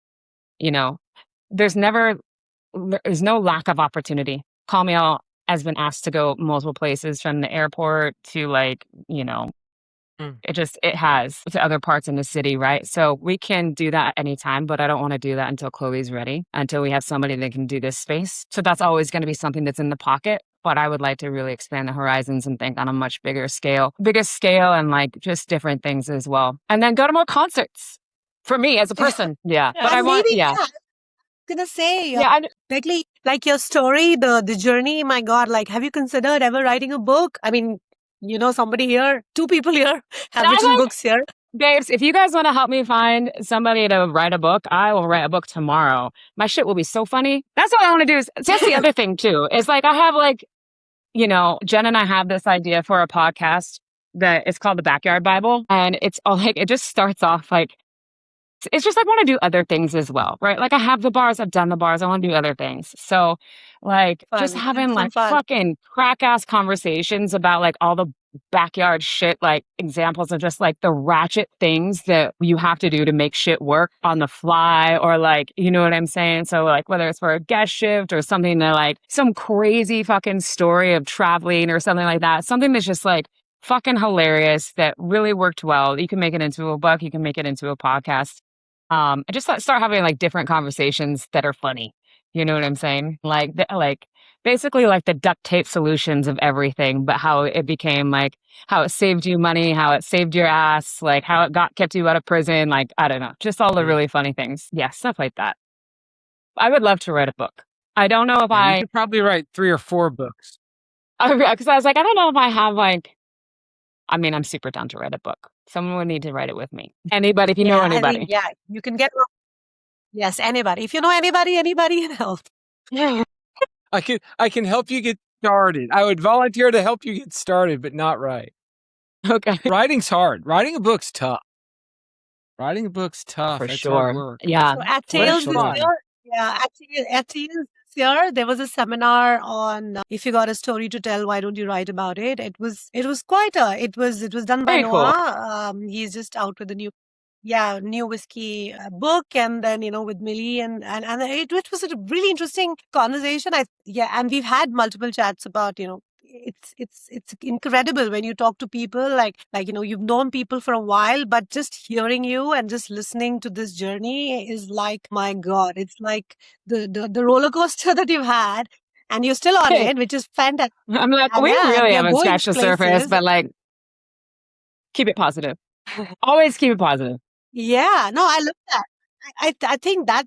there's no lack of opportunity. Call Me Out has been asked to go multiple places, from the airport to like, it has to other parts in the city, right? So we can do that anytime, but I don't want to do that until Chloe's ready, until we have somebody that can do this space. So that's always going to be something that's in the pocket, but I would like to really expand the horizons and think on a much bigger scale, and like just different things as well. And then go to more concerts for me as a person. Yeah. But I want, yeah. Gonna say, Yeah. Beckaly, like your story, the journey, my God, like have you considered ever writing a book? I mean, somebody here, 2 people here have written books here. Babes, if you guys want to help me find somebody to write a book, I will write a book tomorrow. My shit will be so funny. That's what I want to do. That's the other thing too. It's like I have like, Jen and I have this idea for a podcast that is called The Backyard Bible. And it's all like, it just starts off like it's just I want to do other things as well, right? Like I have the bars, I've done the bars, I want to do other things. So like just Fun. having Some like fun. fucking crack ass conversations about like all the backyard shit, like examples of just like the ratchet things that you have to do to make shit work on the fly, or like, you know what I'm saying? So like whether it's for a guest shift or something that like some crazy fucking story of traveling or something like that, something that's just like fucking hilarious that really worked well. You can make it into a book, you can make it into a podcast. I just start having like different conversations that are funny. You know what I'm saying? Like, like basically like the duct tape solutions of everything, but how it became like how it saved you money, how it saved your ass, like how it kept you out of prison. Like, I don't know, just all the really funny things. Yeah, stuff like that. I would love to write a book. I don't know if You could probably write 3 or 4 books. because I was like, I don't know if I have like, I mean, I'm super down to write a book. Someone would need to write it with me. Anybody, if you know I think, anybody. you can get. Yes, anybody. If you know anybody can help. I can help you get started. I would volunteer to help you get started, but not write. Okay. Writing's hard. Writing a book's tough. Writing a book's tough. For That's sure. hard work. Yeah. So at What a Tales this fun. year, at Tales this year, there was a seminar on if you got a story to tell, why don't you write about it? It was quite it was done by Very cool. Noah. He's just out with a new whiskey book, and then with Millie, and it was a really interesting conversation. And we've had multiple chats about it's incredible when you talk to people like you've known people for a while, but just hearing you and just listening to this journey is like, my God, it's like the roller coaster that you've had, and you're still on it, which is fantastic. I'm like, And we yeah, really we are haven't going scratched the surface, places. but like, keep it positive. Always keep it positive. Yeah, no, I love that. I think that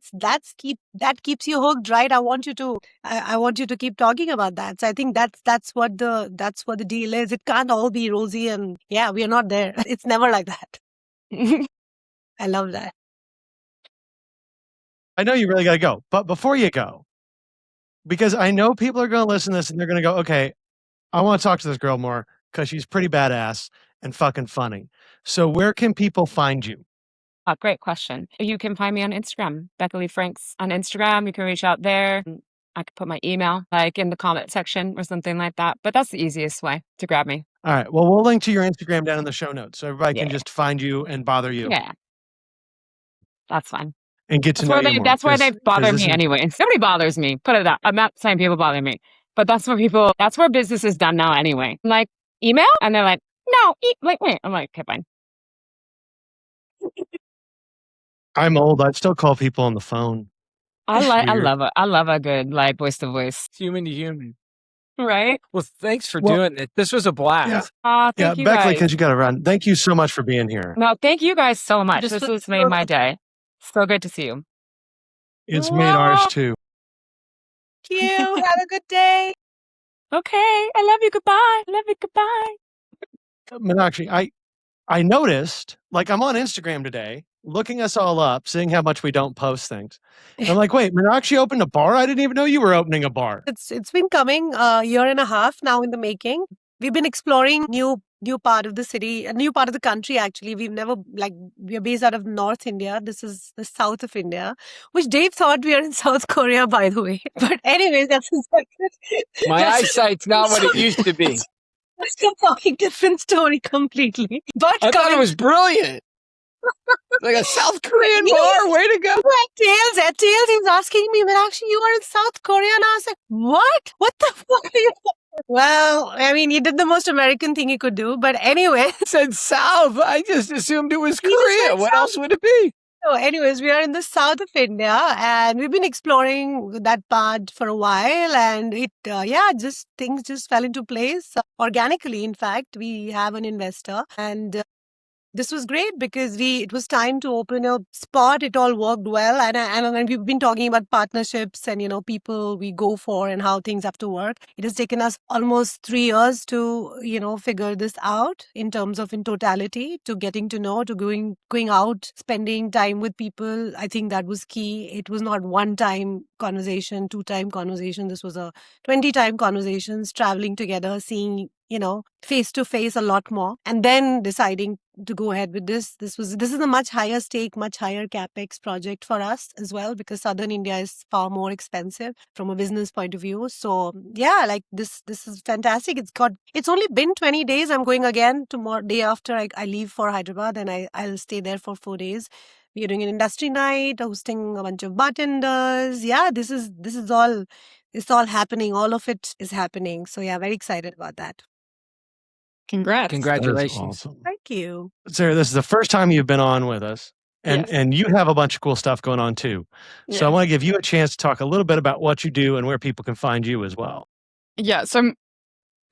keeps you hooked, right? I want you to keep talking about that. So I think that's what the deal is. It can't all be rosy, and yeah, we are not there. It's never like that. I love that. I know you really got to go, but before you go, because I know people are going to listen to this and they're going to go, okay, I want to talk to this girl more because she's pretty badass and fucking funny. So where can people find you? Great question. You can find me on Instagram, Beckaly Franks on Instagram. You can reach out there. I could put my email like in the comment section or something like that. But that's the easiest way to grab me. All right. Well, we'll link to your Instagram down in the show notes so everybody can Yeah. just find you and bother you Yeah. That's fine. and get to know you more. That's why they bother this me is- anyway. Nobody bothers me. Put it that. I'm not saying people bother me, but that's where business is done now anyway. Like email, and they're like, no, like wait. I'm like, okay, fine. I'm old. I still call people on the phone. I love a good like voice to voice. Human to human. Right? Well, thanks for Well- doing it. This was a blast. Thank you Beckaly, guys. because you got to run. Thank you so much for being here. No, thank you guys so much. Just This for- has made my day. So good to see you. It's made ours too. Thank you. Have a good day. Okay. I love you. Goodbye. Love you. Goodbye. Menakshi, I noticed, like, I'm on Instagram today, looking us all up, seeing how much we don't post things. And I'm like, wait, Menakshi opened a bar? I didn't even know you were opening a bar. It's been coming a year and a half now in the making. We've been exploring new part of the city, a new part of the country. Actually, we've never we are based out of North India. This is the south of India, which Dave thought we are in South Korea, by the way. But anyways, that's My that's- eyesight's not what it used to be. that's a fucking different story completely. But I thought it was brilliant. Like a South Korean bar. Way to go. At Tales, he was asking me, but actually, you are in South Korea, and I was like, what? What the fuck are you? Well, I mean, he did the most American thing he could do. But anyway, It said South. I just assumed it was He just Korea. said What South. else would it be? so anyways, we are in the south of India, and we've been exploring that part for a while. And things just fell into place organically. In fact, we have an investor, and this was great because it was time to open a spot. It all worked well. And we've been talking about partnerships and, people we go for and how things have to work. It has taken us almost 3 years to, figure this out in terms of in totality, to getting to know, to going out, spending time with people. I think that was key. It was not one-time conversation, two-time conversation. This was a 20-time conversations, traveling together, seeing face to face a lot more, and then deciding to go ahead with this. This is a much higher stake, much higher capex project for us as well, because southern India is far more expensive from a business point of view. So yeah, like this is fantastic. It's only been 20 days. I'm going again tomorrow, day after I leave for Hyderabad, and I'll stay there for 4 days. We're doing an industry night, hosting a bunch of bartenders. Yeah, this is all. It's all happening. All of it is happening. So yeah, very excited about that. Congrats. That is Congratulations. awesome. Thank you. Sarah, this is the first time you've been on with us, and Yes. and you have a bunch of cool stuff going on too. So I Yes. want to give you a chance to talk a little bit about what you do and where people can find you as well. Yeah, so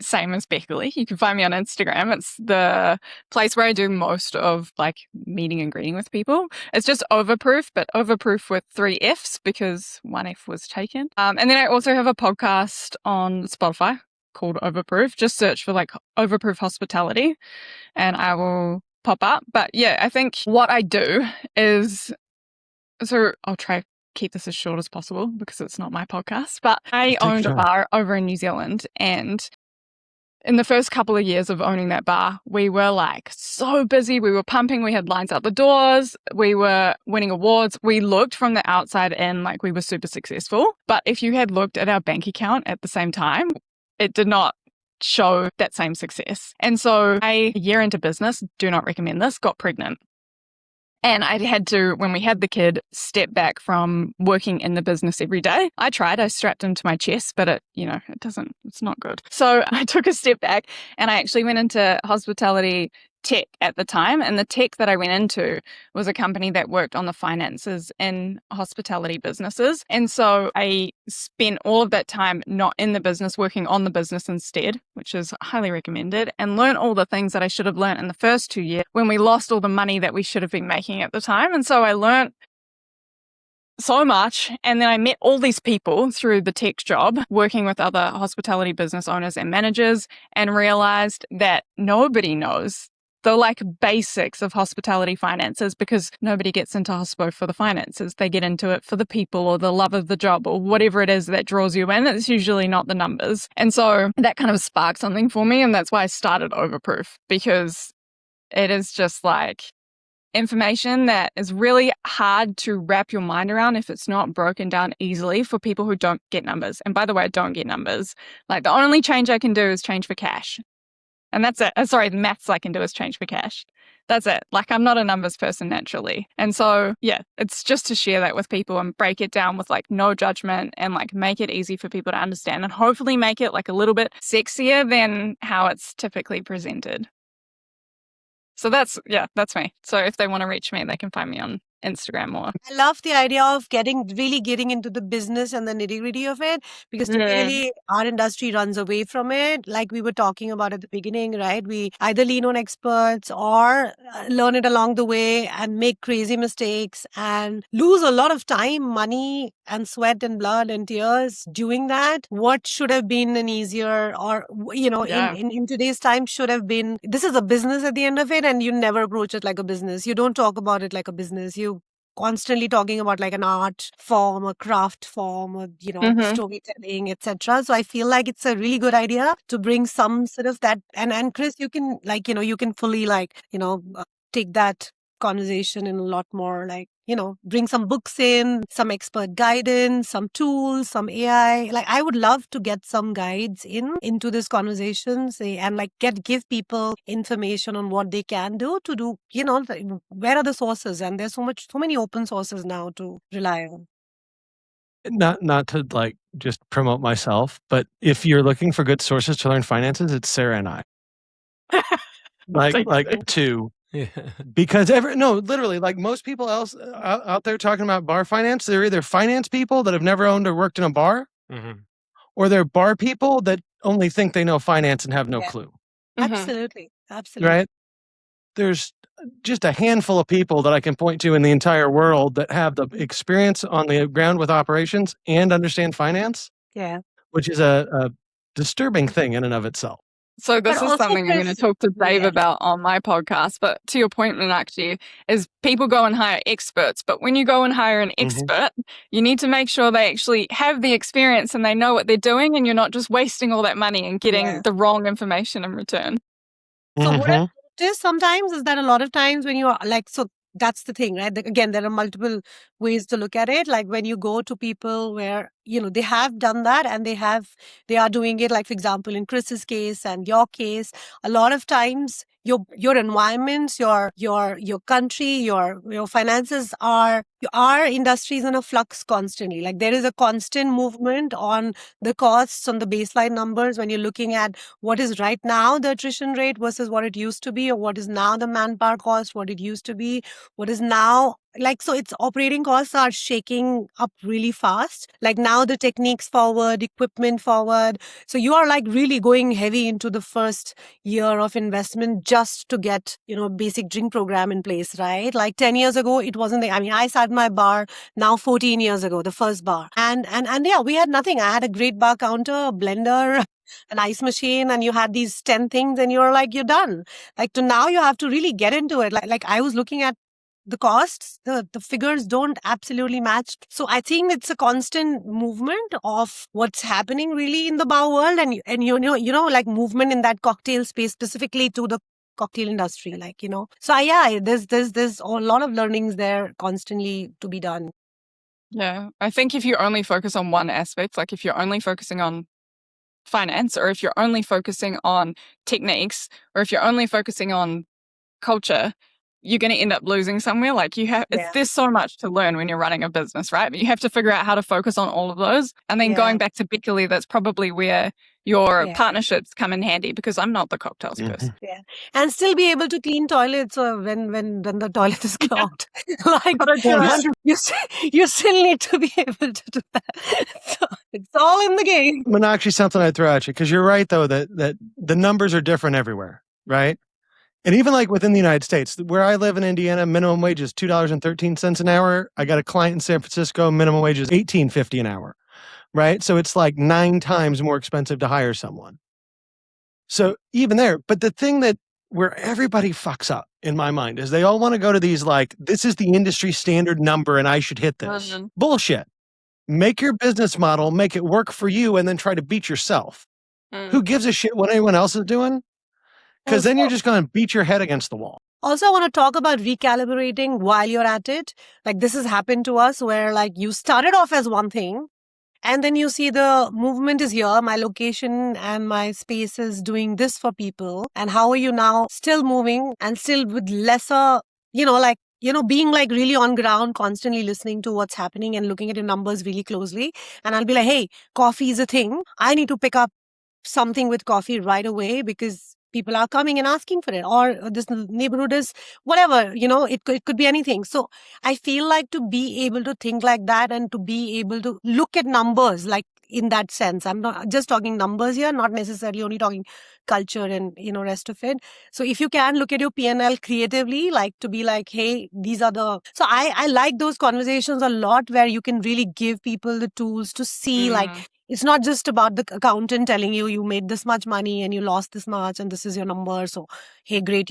same as Beckaly. You can find me on Instagram. It's the place where I do most of like meeting and greeting with people. It's just Overproof, but Overproof with 3 Fs because 1 F was taken. And then I also have a podcast on Spotify called Overproof. Just search for like Overproof Hospitality and I will pop up. But yeah, I think what I do is, so I'll try keep this as short as possible because it's not my podcast, but I Take your owned a time. bar over in New Zealand, and in the first couple of years of owning that bar, we were like so busy. We were pumping. We had lines out the doors. We were winning awards. We looked from the outside in like we were super successful. But if you had looked at our bank account at the same time, it did not show that same success. And so a year into business, do not recommend this, got pregnant. And I had to, when we had the kid, step back from working in the business every day. I tried, I strapped him to my chest, but it's not good. So I took a step back and I actually went into hospitality tech at the time. And the tech that I went into was a company that worked on the finances in hospitality businesses. And so I spent all of that time not in the business, working on the business instead, which is highly recommended, and learn all the things that I should have learned in the first 2 years when we lost all the money that we should have been making at the time. And so I learned so much. And then I met all these people through the tech job, working with other hospitality business owners and managers, and realized that nobody knows the like basics of hospitality finances, because nobody gets into hospo for the finances. They get into it for the people or the love of the job or whatever it is that draws you in. It's usually not the numbers. And so that kind of sparked something for me. And that's why I started Overproof, because it is just like information that is really hard to wrap your mind around if it's not broken down easily for people who don't get numbers. And by the way, I don't get numbers. Like the only change I can do is change for cash. And that's it. Sorry, the maths I can do is change for cash. That's it. Like I'm not a numbers person naturally. And so, yeah, it's just to share that with people and break it down with like no judgment and like make it easy for people to understand and hopefully make it like a little bit sexier than how it's typically presented. So that's me. So if they want to reach me, they can find me on Instagram or. I love the idea of really getting into the business and the nitty-gritty of it, because typically our industry runs away from it. Like we were talking about at the beginning, right? We either lean on experts or learn it along the way and make crazy mistakes and lose a lot of time, money and sweat and blood and tears doing that. What should have been an easier or, in today's time should have been, this is a business at the end of it, and you never approach it like a business. You don't talk about it like a business. You constantly talking about like an art form, a craft form, or storytelling, etc. So I feel like it's a really good idea to bring some sort of that. And Chris, you can you can fully take that conversation in a lot more bring some books in, some expert guidance, some tools, some AI. Like I would love to get some guides into this conversation, and give people information on what they can do to do, where are the sources? And there's so many open sources now to rely on. Not to like just promote myself, but if you're looking for good sources to learn finances, it's Sarah and I. two. Yeah. Because literally, like most people else out there talking about bar finance, they're either finance people that have never owned or worked in a bar, or they're bar people that only think they know finance and have no clue. Absolutely. Right? There's just a handful of people that I can point to in the entire world that have the experience on the ground with operations and understand finance. Yeah. Which is a disturbing thing in and of itself. So But this is also, something I'm going to Chris, talk to Dave yeah, about on my podcast. But to your point, Menakshi, is people go and hire experts. But when you go and hire an expert, you need to make sure they actually have the experience and they know what they're doing, and you're not just wasting all that money and getting yeah. the wrong information in return. So what I've Mhm. noticed sometimes is that a lot of times when you are like, so that's the thing, right? Again, there are multiple ways to look at it. Like when you go to people where, they have done that and they are doing it. Like, for example, in Chris's case and your case, a lot of times your environments, your country, your finances our industry is in a flux constantly. Like there is a constant movement on the costs, on the baseline numbers when you're looking at what is right now the attrition rate versus what it used to be, or what is now the manpower cost, what it used to be, what is now like, so its operating costs are shaking up really fast. Like now the techniques forward, equipment forward. So you are like really going heavy into the first year of investment just to get, basic drink program in place, right? Like 10 years ago, it wasn't there. I mean, I sat my bar now 14 years ago, the first bar. And yeah, we had nothing. I had a great bar counter, a blender, an ice machine, and you had these 10 things and you're like, you're done. Like to now you have to really get into it. Like I was looking at the costs, the figures don't absolutely match. So I think it's a constant movement of what's happening really in the bar world, and like movement in that cocktail space specifically to the cocktail industry, like. So yeah, there's a lot of learnings there constantly to be done. Yeah. I think if you only focus on one aspect, like if you're only focusing on finance, or if you're only focusing on techniques, or if you're only focusing on culture, you're going to end up losing somewhere. Like there's so much to learn when you're running a business, right? But you have to figure out how to focus on all of those. And then going back to Beckaly, that's probably where your partnerships come in handy, because I'm not the cocktails person. Yeah, and still be able to clean toilets when the toilet is clogged. Like you still need to be able to do that. So it's all in the game. Menakshi, something I'd throw at you, because you're right though that the numbers are different everywhere, right? And even like within the United States, where I live in Indiana, minimum wage is $2.13 an hour. I got a client in San Francisco, minimum wage is $18.50 an hour, right? So it's like 9 times more expensive to hire someone. So even there, but the thing that where everybody fucks up in my mind is they all want to go to these like, this is the industry standard number and I should hit this. Bullshit. Make your business model, make it work for you, and then try to beat yourself. Who gives a shit what anyone else is doing? Because then you're just going to beat your head against the wall. Also, I want to talk about recalibrating while you're at it. Like this has happened to us where like you started off as one thing and then you see the movement is here, my location and my space is doing this for people. And how are you now still moving and still with lesser, being like really on ground, constantly listening to what's happening and looking at your numbers really closely. And I'll be like, hey, coffee is a thing. I need to pick up something with coffee right away because people are coming and asking for it, or this neighborhood is whatever, it could be anything. So I feel like to be able to think like that and to be able to look at numbers like in that sense. I'm not just talking numbers here, not necessarily only talking culture and, rest of it. So if you can look at your P&L creatively, like to be like, hey, these are the... So I like those conversations a lot where you can really give people the tools to see like, it's not just about the accountant telling you made this much money and you lost this much and this is your number. So, hey, great,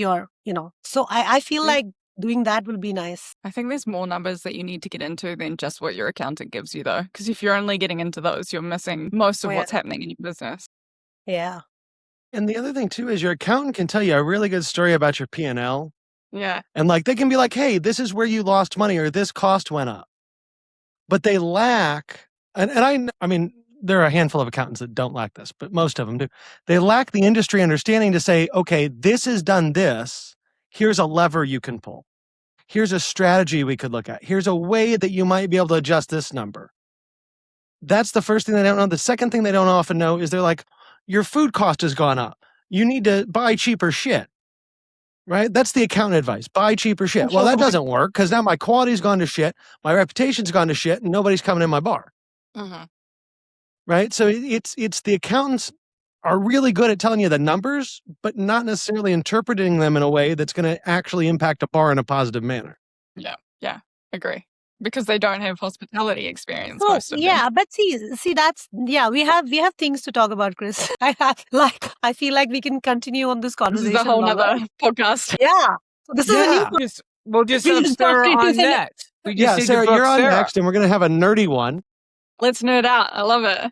So I feel like doing that will be nice. I think there's more numbers that you need to get into than just what your accountant gives you, though. Because if you're only getting into those, you're missing most of what's happening in your business. Yeah. And the other thing, too, is your accountant can tell you a really good story about your P&L. Yeah. And like they can be like, hey, this is where you lost money or this cost went up. But they lack, and I mean, there are a handful of accountants that don't lack this, but most of them do. They lack the industry understanding to say, okay, this has done this. Here's a lever you can pull. Here's a strategy we could look at. Here's a way that you might be able to adjust this number. That's the first thing they don't know. The second thing they don't often know is they're like, your food cost has gone up. You need to buy cheaper shit. Right? That's the accountant advice. Buy cheaper shit. Well, that doesn't work because now my quality's gone to shit. My reputation's gone to shit and nobody's coming in my bar. Right? So it's the accountants are really good at telling you the numbers, but not necessarily interpreting them in a way that's going to actually impact a bar in a positive manner. Yeah. Agree. because they don't have hospitality experience. Oh, Most of them. yeah, but see, that's we have things to talk about, Chris. I feel like we can continue on this This conversation. is a whole longer. nother podcast. Yeah. So this is a new. Yeah. We'll just We have just Sarah talked on into the- next. We just Yeah, need to Sarah, book you're on Sarah. next, and we're going to have a nerdy one. Let's nerd out. I love it.